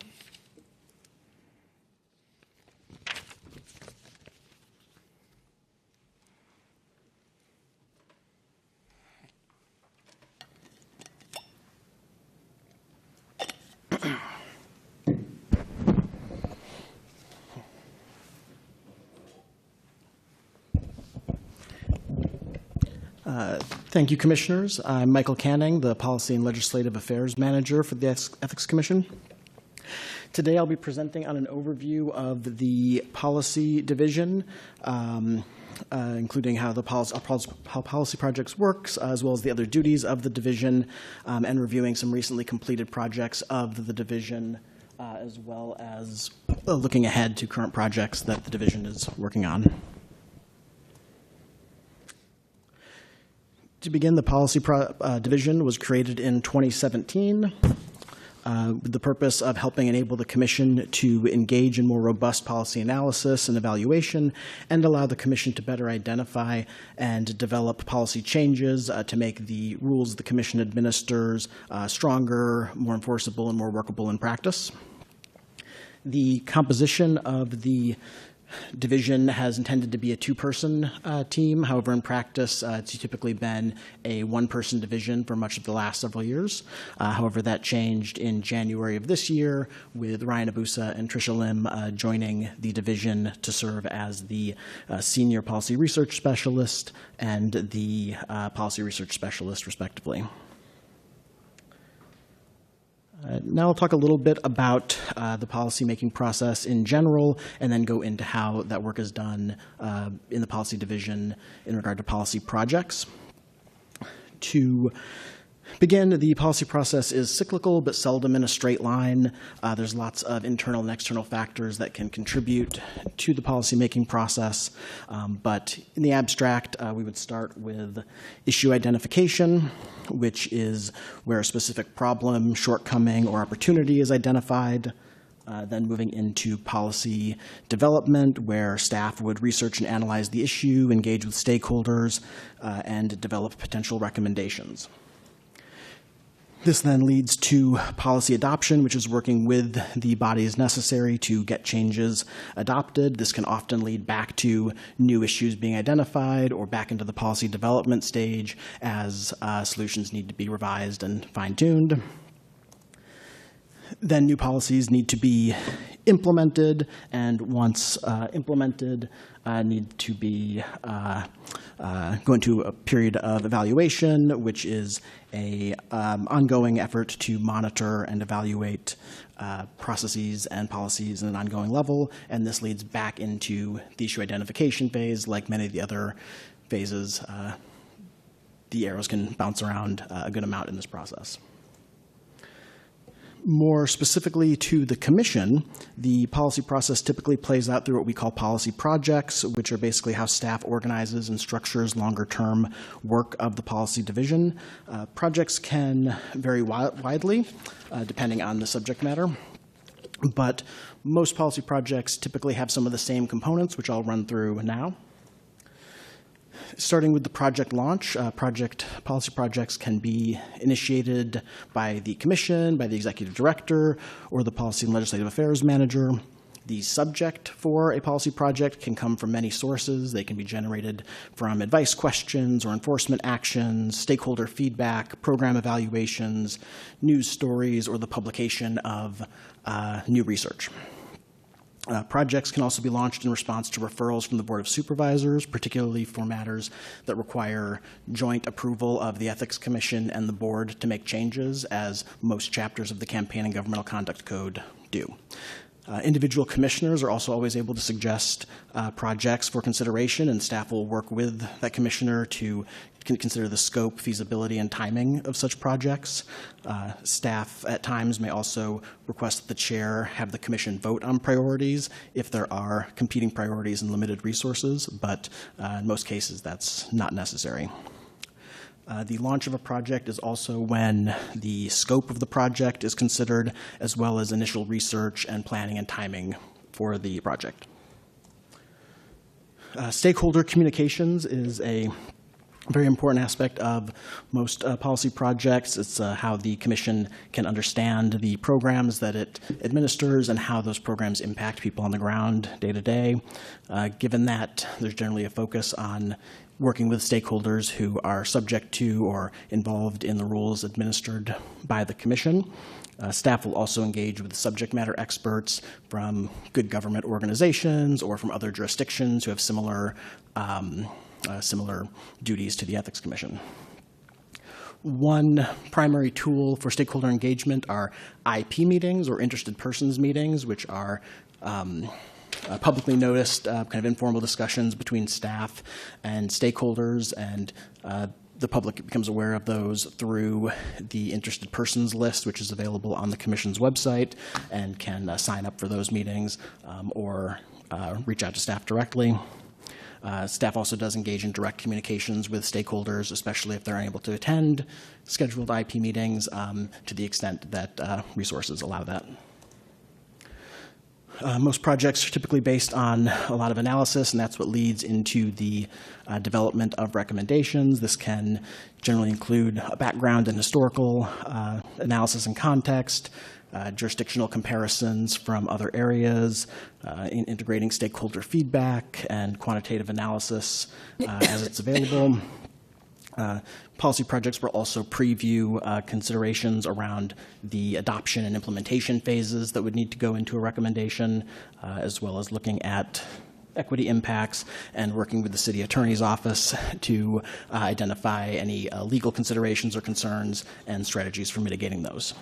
Speaker 4: Thank you, Commissioners. I'm Michael Canning, the Policy and Legislative Affairs Manager for the Ethics Commission. Today I'll be presenting on an overview of the Policy Division, including how policy projects works, as well as the other duties of the division, and reviewing some recently completed projects of the division, as well as looking ahead to current projects that the division is working on. To begin, the Policy Division was created in 2017 with the purpose of helping enable the Commission to engage in more robust policy analysis and evaluation and allow the Commission to better identify and develop policy changes to make the rules the Commission administers stronger, more enforceable, and more workable in practice. The composition of the division has intended to be a two-person team. However, in practice, it's typically been a one-person division for much of the last several years. However, that changed in January of this year with Ryan Abusa and Tricia Lim joining the division to serve as the Senior Policy Research Specialist and the Policy Research Specialist, respectively. Now I'll talk a little bit about the policymaking process in general, and then go into how that work is done in the policy division in regard to policy projects. To begin, the policy process is cyclical, but seldom in a straight line. There's lots of internal and external factors that can contribute to the policymaking process. But in the abstract, we would start with issue identification, which is where a specific problem, shortcoming, or opportunity is identified. Then moving into policy development, where staff would research and analyze the issue, engage with stakeholders, and develop potential recommendations. This then leads to policy adoption, which is working with the bodies necessary to get changes adopted. This can often lead back to new issues being identified or back into the policy development stage as solutions need to be revised and fine-tuned. Then new policies need to be implemented, and once implemented, need to be go into a period of evaluation, which is a ongoing effort to monitor and evaluate processes and policies at an ongoing level, and this leads back into the issue identification phase. Like many of the other phases, the arrows can bounce around a good amount in this process. More specifically to the Commission, the policy process typically plays out through what we call policy projects, which are basically how staff organizes and structures longer-term work of the policy division. Projects can vary widely, depending on the subject matter, but most policy projects typically have some of the same components, which I'll run through now. Starting with the project launch, policy projects can be initiated by the Commission, by the Executive Director, or the Policy and Legislative Affairs Manager. The subject for a policy project can come from many sources. They can be generated from advice questions or enforcement actions, stakeholder feedback, program evaluations, news stories, or the publication of new research. Projects can also be launched in response to referrals from the Board of Supervisors, particularly for matters that require joint approval of the Ethics Commission and the Board to make changes, as most chapters of the Campaign and Governmental Conduct Code do. Individual commissioners are also always able to suggest projects for consideration, and staff will work with that commissioner to consider the scope, feasibility, and timing of such projects. Staff at times may also request that the chair have the commission vote on priorities if there are competing priorities and limited resources, but in most cases that's not necessary. The launch of a project is also when the scope of the project is considered, as well as initial research and planning and timing for the project. Stakeholder communications is a very important aspect of most policy projects. It's how the Commission can understand the programs that it administers and how those programs impact people on the ground day to day. Given that there's generally a focus on working with stakeholders who are subject to or involved in the rules administered by the Commission, staff will also engage with subject matter experts from good government organizations or from other jurisdictions who have similar duties to the Ethics Commission. One primary tool for stakeholder engagement are IP meetings or interested persons meetings, which are publicly noticed kind of informal discussions between staff and stakeholders, and the public becomes aware of those through the interested persons list, which is available on the Commission's website, and can sign up for those meetings or reach out to staff directly. Staff also does engage in direct communications with stakeholders, especially if they're unable to attend scheduled IP meetings, to the extent that resources allow that. Most projects are typically based on a lot of analysis, and that's what leads into the development of recommendations. This can generally include a background and historical analysis and context, jurisdictional comparisons from other areas, in integrating stakeholder feedback and quantitative analysis as it's available. Policy projects will also preview considerations around the adoption and implementation phases that would need to go into a recommendation, as well as looking at equity impacts and working with the City Attorney's Office to identify any legal considerations or concerns and strategies for mitigating those.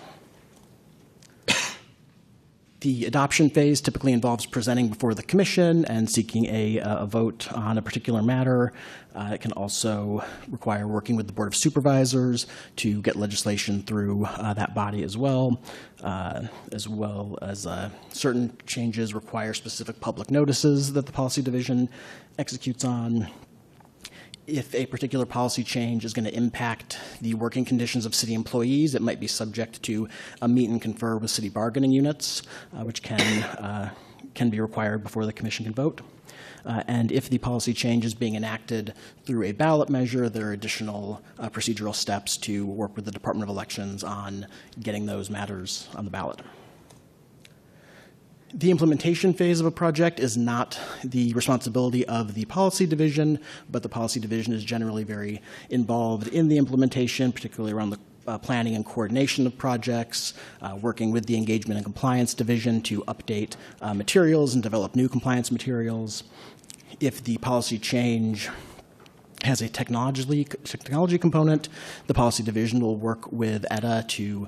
Speaker 4: The adoption phase typically involves presenting before the Commission and seeking a vote on a particular matter. It can also require working with the Board of Supervisors to get legislation through that body as well as certain changes require specific public notices that the Policy Division executes on. If a particular policy change is going to impact the working conditions of city employees, it might be subject to a meet and confer with city bargaining units, which can be required before the Commission can vote. And if the policy change is being enacted through a ballot measure, there are additional procedural steps to work with the Department of Elections on getting those matters on the ballot. The implementation phase of a project is not the responsibility of the Policy Division, but the Policy Division is generally very involved in the implementation, particularly around the planning and coordination of projects, working with the Engagement and Compliance Division to update materials and develop new compliance materials. If the policy change has a technology component, the Policy Division will work with EDA to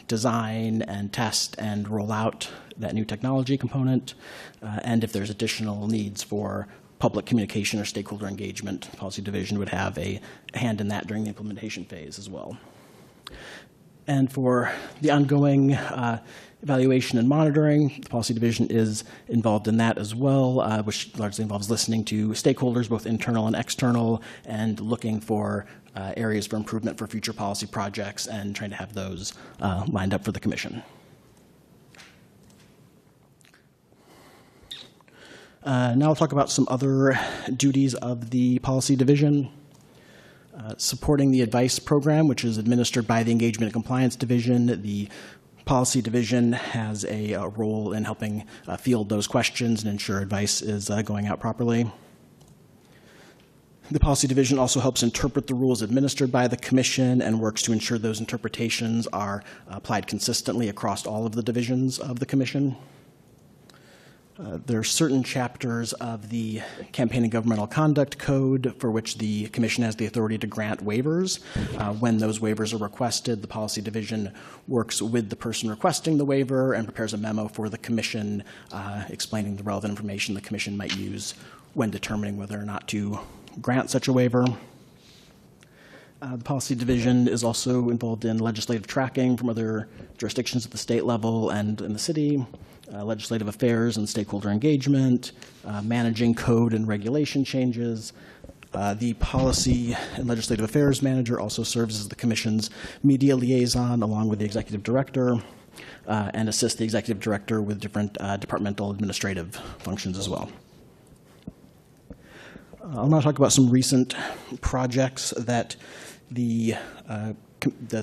Speaker 4: design and test and roll out that new technology component. And if there's additional needs for public communication or stakeholder engagement, the Policy Division would have a hand in that during the implementation phase as well. And for the ongoing evaluation and monitoring, the Policy Division is involved in that as well, which largely involves listening to stakeholders, both internal and external, and looking for areas for improvement for future policy projects and trying to have those lined up for the Commission. Now I'll talk about some other duties of the Policy Division. Supporting the advice program, which is administered by the Engagement and Compliance Division. The Policy Division has a role in helping field those questions and ensure advice is going out properly. The Policy Division also helps interpret the rules administered by the Commission and works to ensure those interpretations are applied consistently across all of the divisions of the Commission. There are certain chapters of the Campaign and Governmental Conduct Code for which the Commission has the authority to grant waivers. When those waivers are requested, the Policy Division works with the person requesting the waiver and prepares a memo for the Commission explaining the relevant information the Commission might use when determining whether or not to grant such a waiver. The Policy Division is also involved in legislative tracking from other jurisdictions at the state level and in the city, legislative affairs and stakeholder engagement, managing code and regulation changes. The Policy and Legislative Affairs Manager also serves as the Commission's media liaison along with the Executive Director. and assist the executive director with different departmental administrative functions as well. I'll now talk about some recent projects that the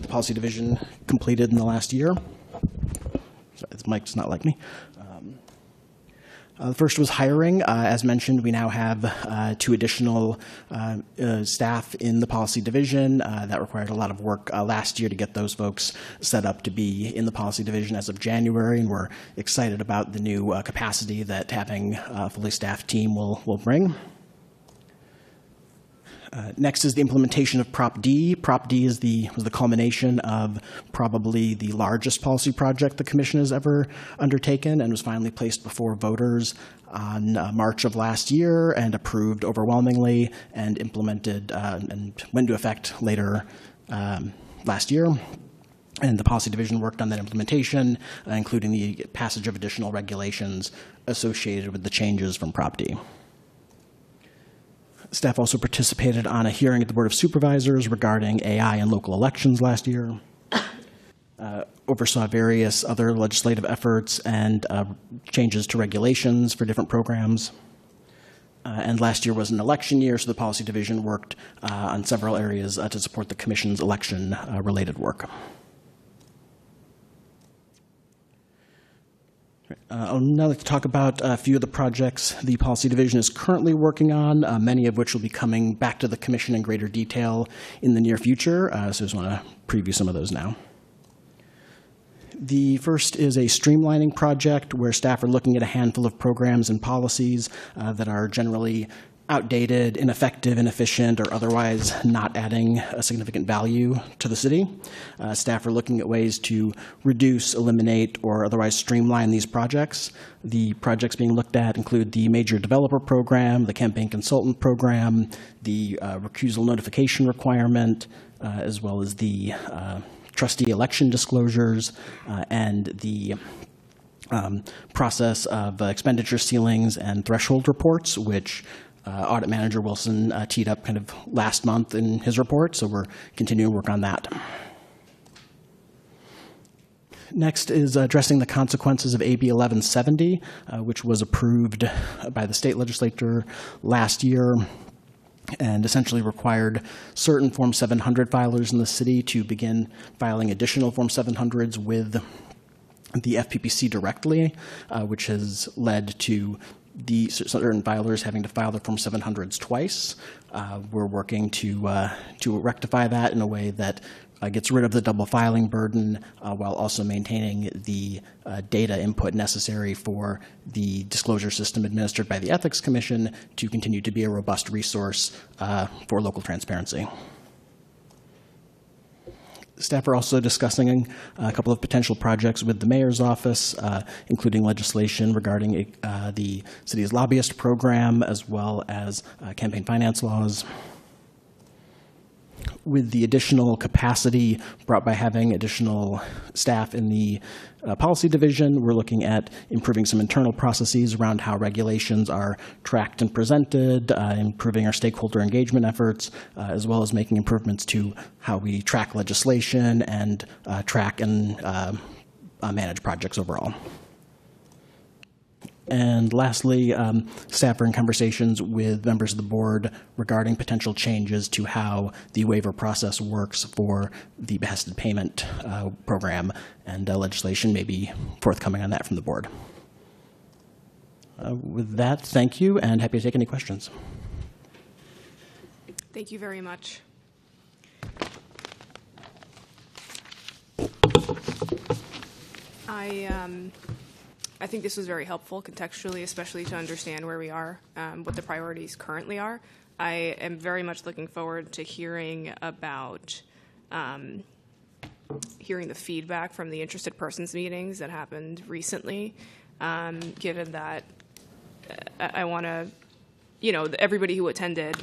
Speaker 4: policy division completed in the last year. Sorry, this mic does not like me. The first was hiring. As mentioned, we now have 2 additional staff in the policy division. That required a lot of work last year to get those folks set up to be in the policy division as of January, and we're excited about the new capacity that having a fully staffed team will bring. Next is the implementation of Prop D. Prop D was the culmination of probably the largest policy project the Commission has ever undertaken, and was finally placed before voters on March of last year and approved overwhelmingly and implemented and went into effect later last year. And the policy division worked on that implementation, including the passage of additional regulations associated with the changes from Prop D. Staff also participated on a hearing at the Board of Supervisors regarding AI and local elections last year, oversaw various other legislative efforts and changes to regulations for different programs. And last year was an election year, so the policy division worked on several areas to support the Commission's election-related work. I'll now like to talk about a few of the projects the policy division is currently working on, many of which will be coming back to the Commission in greater detail in the near future, so I just want to preview some of those now. The first is a streamlining project where staff are looking at a handful of programs and policies that are generally outdated, ineffective, inefficient, or otherwise not adding a significant value to the city. Staff are looking at ways to reduce, eliminate, or otherwise streamline these projects. The projects being looked at include the Major Developer Program, the Campaign Consultant Program, the recusal notification requirement, as well as the trustee election disclosures, and the process of expenditure ceilings and threshold reports, which Audit Manager Wilson teed up kind of last month in his report, so we're continuing to work on that. Next is addressing the consequences of AB 1170, which was approved by the state legislature last year and essentially required certain Form 700 filers in the city to begin filing additional Form 700s with the FPPC directly, which has led to the certain filers having to file their Form 700s twice. We're working to rectify that in a way that gets rid of the double filing burden while also maintaining the data input necessary for the disclosure system administered by the Ethics Commission to continue to be a robust resource for local transparency. Staff are also discussing a couple of potential projects with the mayor's office, including legislation regarding the city's lobbyist program, as well as campaign finance laws. With the additional capacity brought by having additional staff in the policy division, we're looking at improving some internal processes around how regulations are tracked and presented, improving our stakeholder engagement efforts, as well as making improvements to how we track legislation and track and manage projects overall. And lastly, staff are in conversations with members of the board regarding potential changes to how the waiver process works for the behested payment program, and legislation may be forthcoming on that from the board. With that, thank you, and happy to take any questions.
Speaker 2: Thank you very much. I think this was very helpful contextually, especially to understand where we are, what the priorities currently are. I am very much looking forward to hearing about hearing the feedback from the interested persons meetings that happened recently, given that I want to, everybody who attended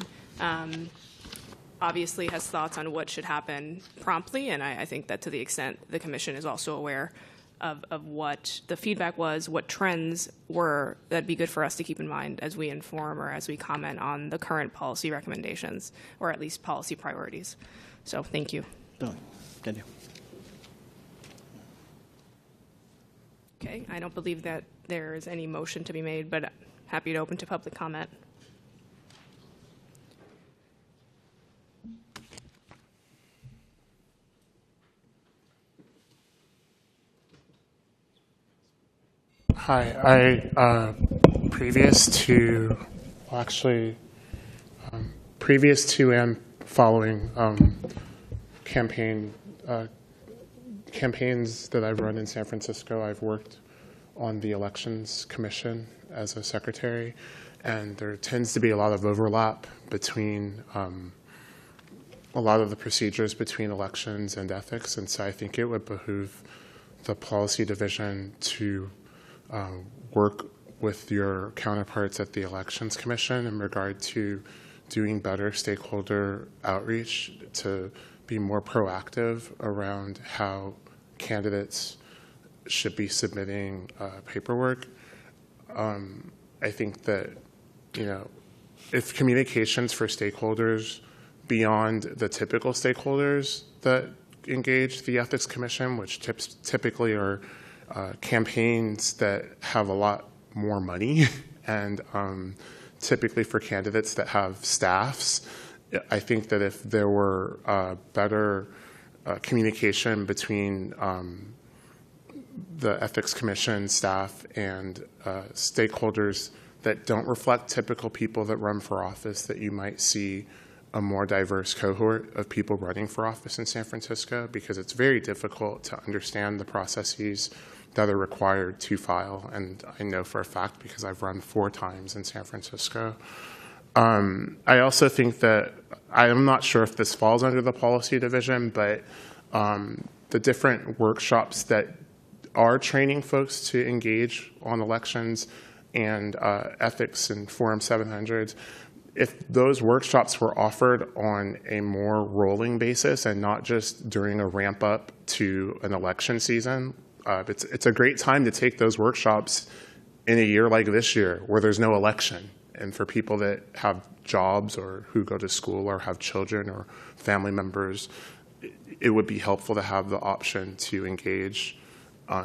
Speaker 2: obviously has thoughts on what should happen promptly, and I think that to the extent the Commission is also aware of what the feedback was, what trends were, that'd be good for us to keep in mind as we inform or as we comment on the current policy recommendations, or at least policy priorities. So thank you.
Speaker 4: Thank you.
Speaker 2: Okay, I don't believe that there is any motion to be made, but happy to open to public comment.
Speaker 3: Hi, previous to and following campaigns that I've run in San Francisco, I've worked on the Elections Commission as a secretary, and there tends to be a lot of overlap between a lot of the procedures between elections and ethics, and so I think it would behoove the policy division to work with your counterparts at the Elections Commission in regard to doing better stakeholder outreach, to be more proactive around how candidates should be submitting paperwork. I think that, if communications for stakeholders beyond the typical stakeholders that engage the Ethics Commission, which typically are campaigns that have a lot more money and typically for candidates that have staffs, I think that if there were better communication between the Ethics Commission staff and stakeholders that don't reflect typical people that run for office, that you might see a more diverse cohort of people running for office in San Francisco, because it's very difficult to understand the processes that are required to file. And I know for a fact because I've run 4 times in San Francisco. I also think that, I'm not sure if this falls under the policy division, but the different workshops that are training folks to engage on elections and ethics and Forum 700s, if those workshops were offered on a more rolling basis and not just during a ramp up to an election season, it's a great time to take those workshops in a year like this year where there's no election. And for people that have jobs or who go to school or have children or family members, it would be helpful to have the option to engage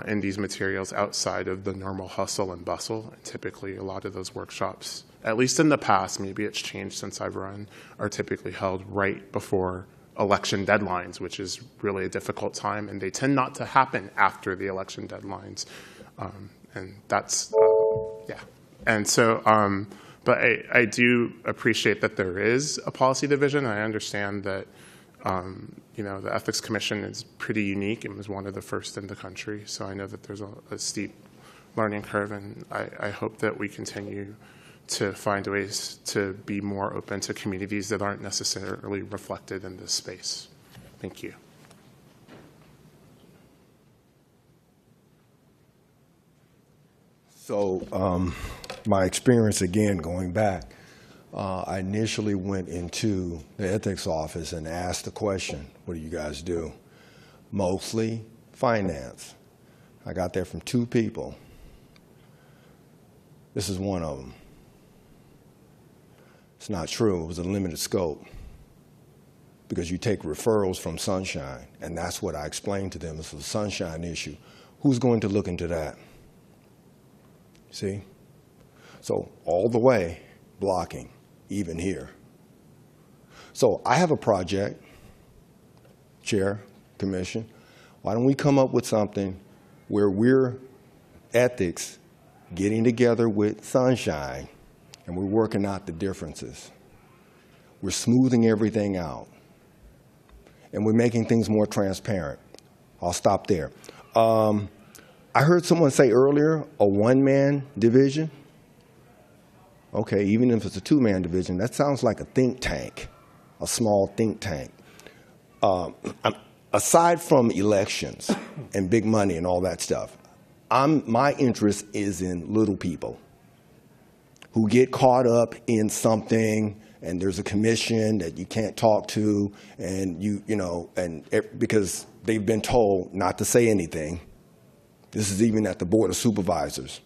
Speaker 3: in these materials outside of the normal hustle and bustle. And typically a lot of those workshops, at least in the past, maybe it's changed since I've run, are typically held right before election deadlines, which is really a difficult time, and they tend not to happen after the election deadlines. And that's, yeah. And so, but I do appreciate that there is a policy division. I understand that, the Ethics Commission is pretty unique and was one of the first in the country. So I know that there's a steep learning curve, and I hope that we continue to find ways to be more open to communities that aren't necessarily reflected in this space. Thank you.
Speaker 5: So my experience, again, going back, I initially went into the ethics office and asked the question, what do you guys do? Mostly finance. I got there from 2 people. This is one of them. It's not true. It was a limited scope because you take referrals from Sunshine, and that's what I explained to them. It's a Sunshine issue. Who's going to look into that? See? So all the way blocking, even here. So I have a project, Chair, Commission. Why don't we come up with something where we're ethics getting together with Sunshine, and we're working out the differences. We're smoothing everything out. And we're making things more transparent. I'll stop there. I heard someone say earlier, a 1-man division. Okay, even if it's a 2-man division, that sounds like a think tank, a small think tank. Aside from elections and big money and all that stuff, my interest is in little people who get caught up in something, and there's a commission that you can't talk to, and because they've been told not to say anything. This is even at the Board of Supervisors.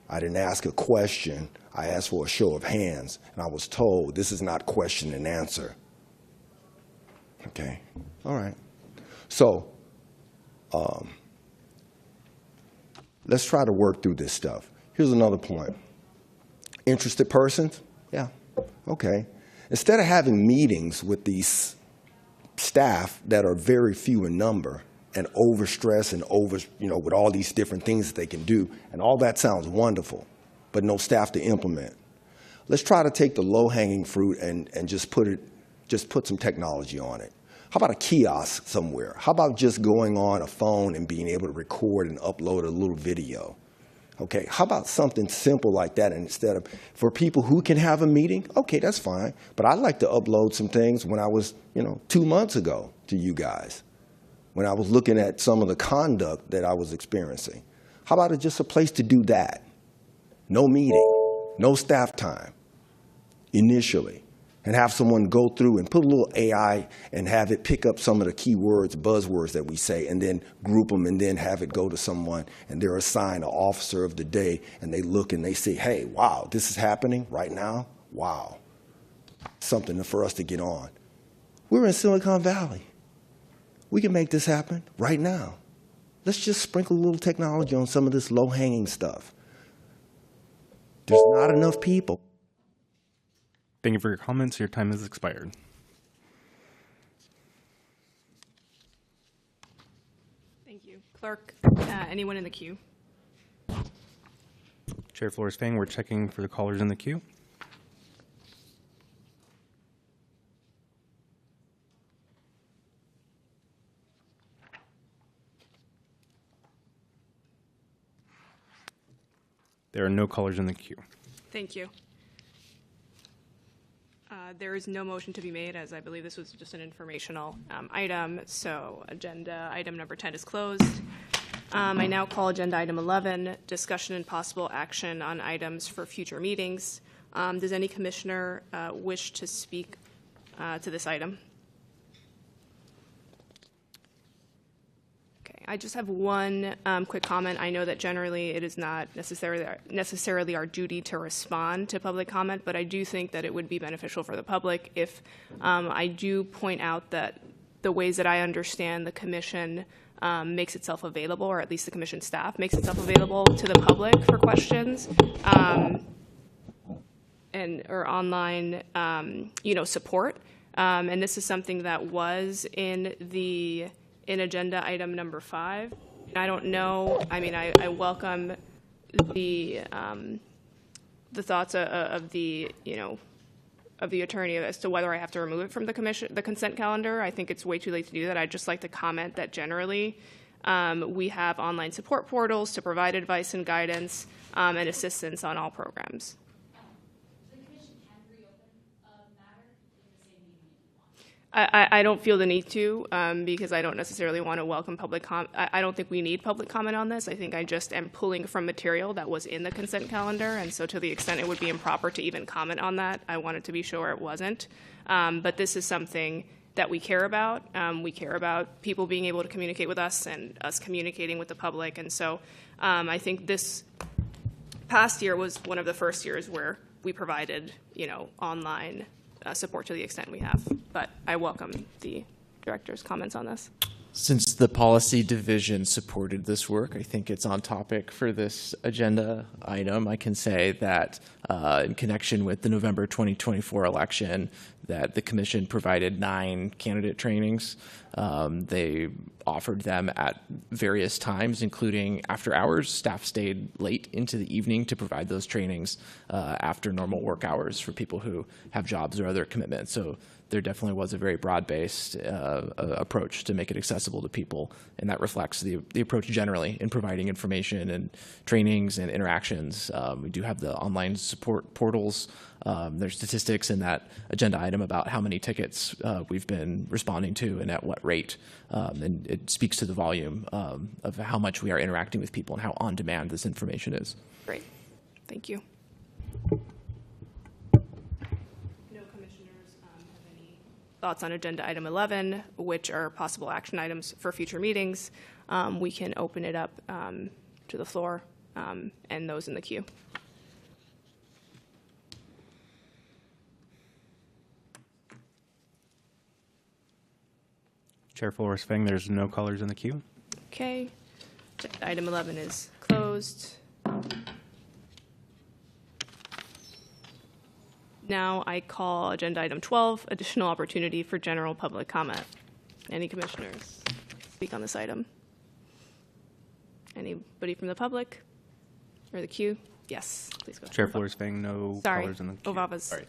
Speaker 5: I didn't ask a question. I asked for a show of hands, and I was told this is not question and answer. Okay, all right. So Let's try to work through this stuff. Here's another point. Interested persons? Yeah, okay. Instead of having meetings with these staff that are very few in number and overstressed and with all these different things that they can do, and all that sounds wonderful, but no staff to implement. Let's try to take the low-hanging fruit and just put some technology on it. How about a kiosk somewhere? How about just going on a phone and being able to record and upload a little video? Okay, how about something simple like that instead of, for people who can have a meeting, okay, that's fine. But I'd like to upload some things when I was, 2 months ago to you guys, when I was looking at some of the conduct that I was experiencing. How about just a place to do that? No meeting, no staff time initially, and have someone go through and put a little AI and have it pick up some of the keywords, buzzwords that we say, and then group them and then have it go to someone, and they're assigned an officer of the day, and they look and they say, hey, wow, this is happening right now? Wow. Something for us to get on. We're in Silicon Valley. We can make this happen right now. Let's just sprinkle a little technology on some of this low-hanging stuff. There's not enough people.
Speaker 1: Thank you for your comments. Your time has expired.
Speaker 2: Thank you. Clerk, anyone in the queue?
Speaker 1: Chair Flores Fang, we're checking for the callers in the queue. There are no callers in the queue.
Speaker 2: Thank you. There is no motion to be made, as I believe this was just an informational item, so agenda item number 10 is closed. I now call agenda item 11, discussion and possible action on items for future meetings. Does any commissioner wish to speak to this item? I just have one quick comment. I know that generally it is not necessarily our duty to respond to public comment, but I do think that it would be beneficial for the public if I do point out that the ways that I understand the commission makes itself available, or at least the commission staff makes itself available to the public for questions or online, support. And this is something that was in agenda item number 5. And I don't know, I welcome the thoughts of the attorney as to whether I have to remove it from the consent calendar. I think it's way too late to do that. I'd just like to comment that generally we have online support portals to provide advice and guidance and assistance on all programs. I don't feel the need to because I don't necessarily want to welcome public comment. I don't think we need public comment on this. I think I just am pulling from material that was in the consent calendar, and so to the extent it would be improper to even comment on that, I wanted to be sure it wasn't. But this is something that we care about. We care about people being able to communicate with us and us communicating with the public, and so I think this past year was one of the first years where we provided, online support to the extent we have. But I welcome the director's comments on this.
Speaker 11: Since the policy division supported this work, I think it's on topic for this agenda item. I can say that in connection with the November 2024 election, that the commission provided 9 candidate trainings. They offered them at various times, including after hours. Staff stayed late into the evening to provide those trainings after normal work hours for people who have jobs or other commitments. So there definitely was a very broad-based approach to make it accessible to people, and that reflects the approach generally in providing information and trainings and interactions. We do have the online support portals. There's statistics in that agenda item about how many tickets we've been responding to and at what rate, and it speaks to the volume of how much we are interacting with people and how on-demand this information is.
Speaker 2: Great. Thank you. Thoughts on agenda item 11, which are possible action items for future meetings. We can open it up to the floor and those in the queue.
Speaker 1: Chair Flores Fang, there's no callers in the queue.
Speaker 2: Okay. Item 11 is closed. closed. Now I call agenda item 12, additional opportunity for general public comment. Any commissioners speak on this item? Anybody from the public or the queue? Yes, please go.
Speaker 1: Chair Flores Fang, no
Speaker 2: Sorry,
Speaker 1: callers in the queue.
Speaker 2: Ovava's.
Speaker 1: Sorry.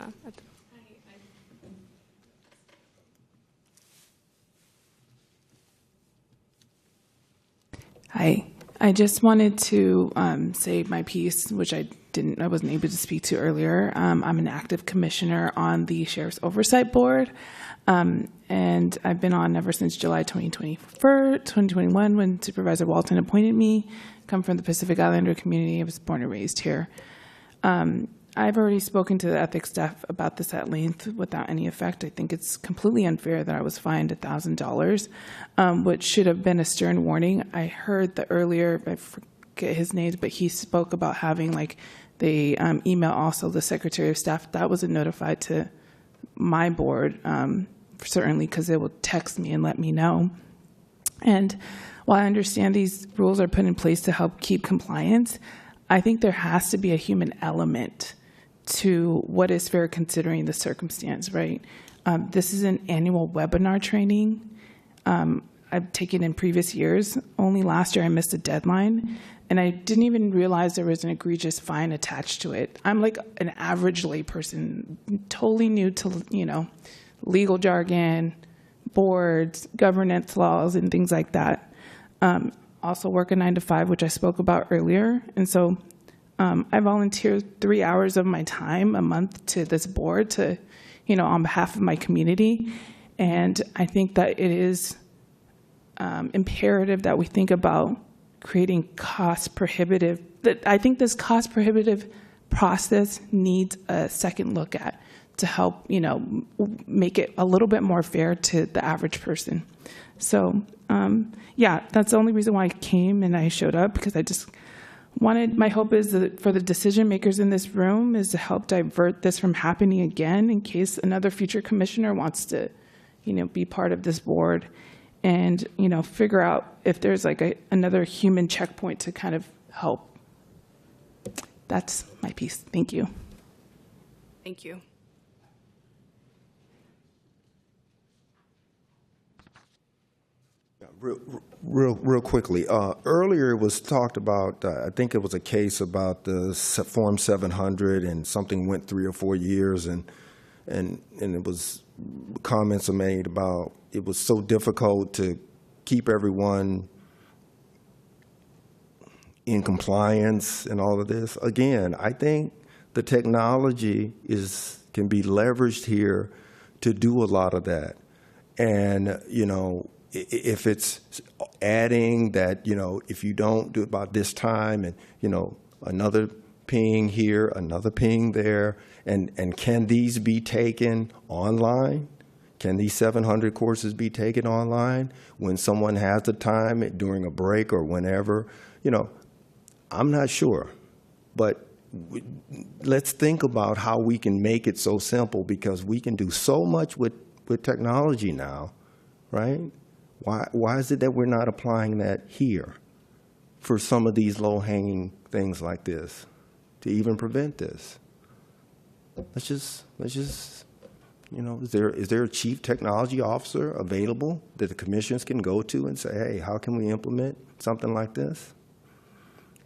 Speaker 16: Hi. I just wanted to say my piece, which I wasn't able to speak to earlier. I'm an active commissioner on the Sheriff's Oversight Board, and I've been on ever since July 2021 when Supervisor Walton appointed me. Come from the Pacific Islander community. I was born and raised here. I've already spoken to the ethics staff about this at length without any effect. I think it's completely unfair that I was fined $1,000, which should have been a stern warning. I heard the earlier, I forget his name, but he spoke about having they email also the Secretary of Staff. That wasn't notified to my board, certainly because they will text me and let me know. And while I understand these rules are put in place to help keep compliance, I think there has to be a human element to what is fair considering the circumstance, right? This is an annual webinar training. I've taken in previous years. Only last year I missed a deadline, and I didn't even realize there was an egregious fine attached to it. I'm like an average layperson, totally new to, legal jargon, boards, governance laws, and things like that. Also work a 9-to-5, which I spoke about earlier. And so I volunteer 3 hours of my time a month to this board to, on behalf of my community. And I think that it is imperative that we think about creating cost-prohibitive, I think this cost-prohibitive process needs a second look at to help, make it a little bit more fair to the average person. So, yeah, that's the only reason why I came and I showed up, because I just wanted, my hope is that for the decision makers in this room is to help divert this from happening again in case another future commissioner wants to, be part of this board and, figure out if there's another human checkpoint to kind of help. That's my piece. Thank you.
Speaker 2: Thank you.
Speaker 5: Real quickly, earlier it was talked about, I think it was a case about the Form 700 and something went 3 or 4 years and it was, comments are made about it was so difficult to keep everyone in compliance and all of this. Again, I think the technology can be leveraged here to do a lot of that. And, if it's adding that, if you don't do it about this time and, another ping here, another ping there, and can these be taken online? Can these 700 courses be taken online when someone has the time during a break or whenever? I'm not sure, but let's think about how we can make it so simple, because we can do so much with technology now, right? Why is it that we're not applying that here for some of these low-hanging things like this to even prevent this? Let's just is there a chief technology officer available that the commissions can go to and say, hey, how can we implement something like this?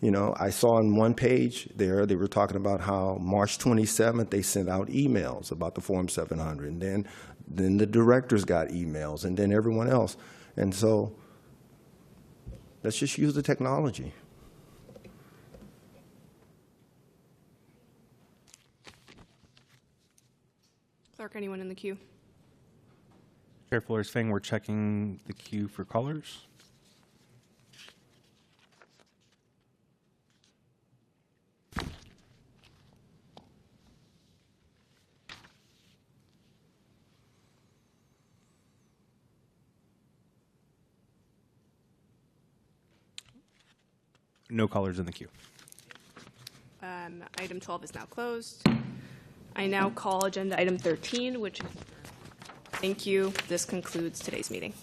Speaker 5: I saw on one page there, they were talking about how March 27th, they sent out emails about the Form 700, and then the directors got emails, and then everyone else. And so let's just use the technology.
Speaker 2: Clerk, anyone in the queue?
Speaker 1: Chair Flores Fang, we're checking the queue for callers. No callers in the queue.
Speaker 2: Item 12 is now closed. I now call agenda item 13, which, thank you. This concludes today's meeting.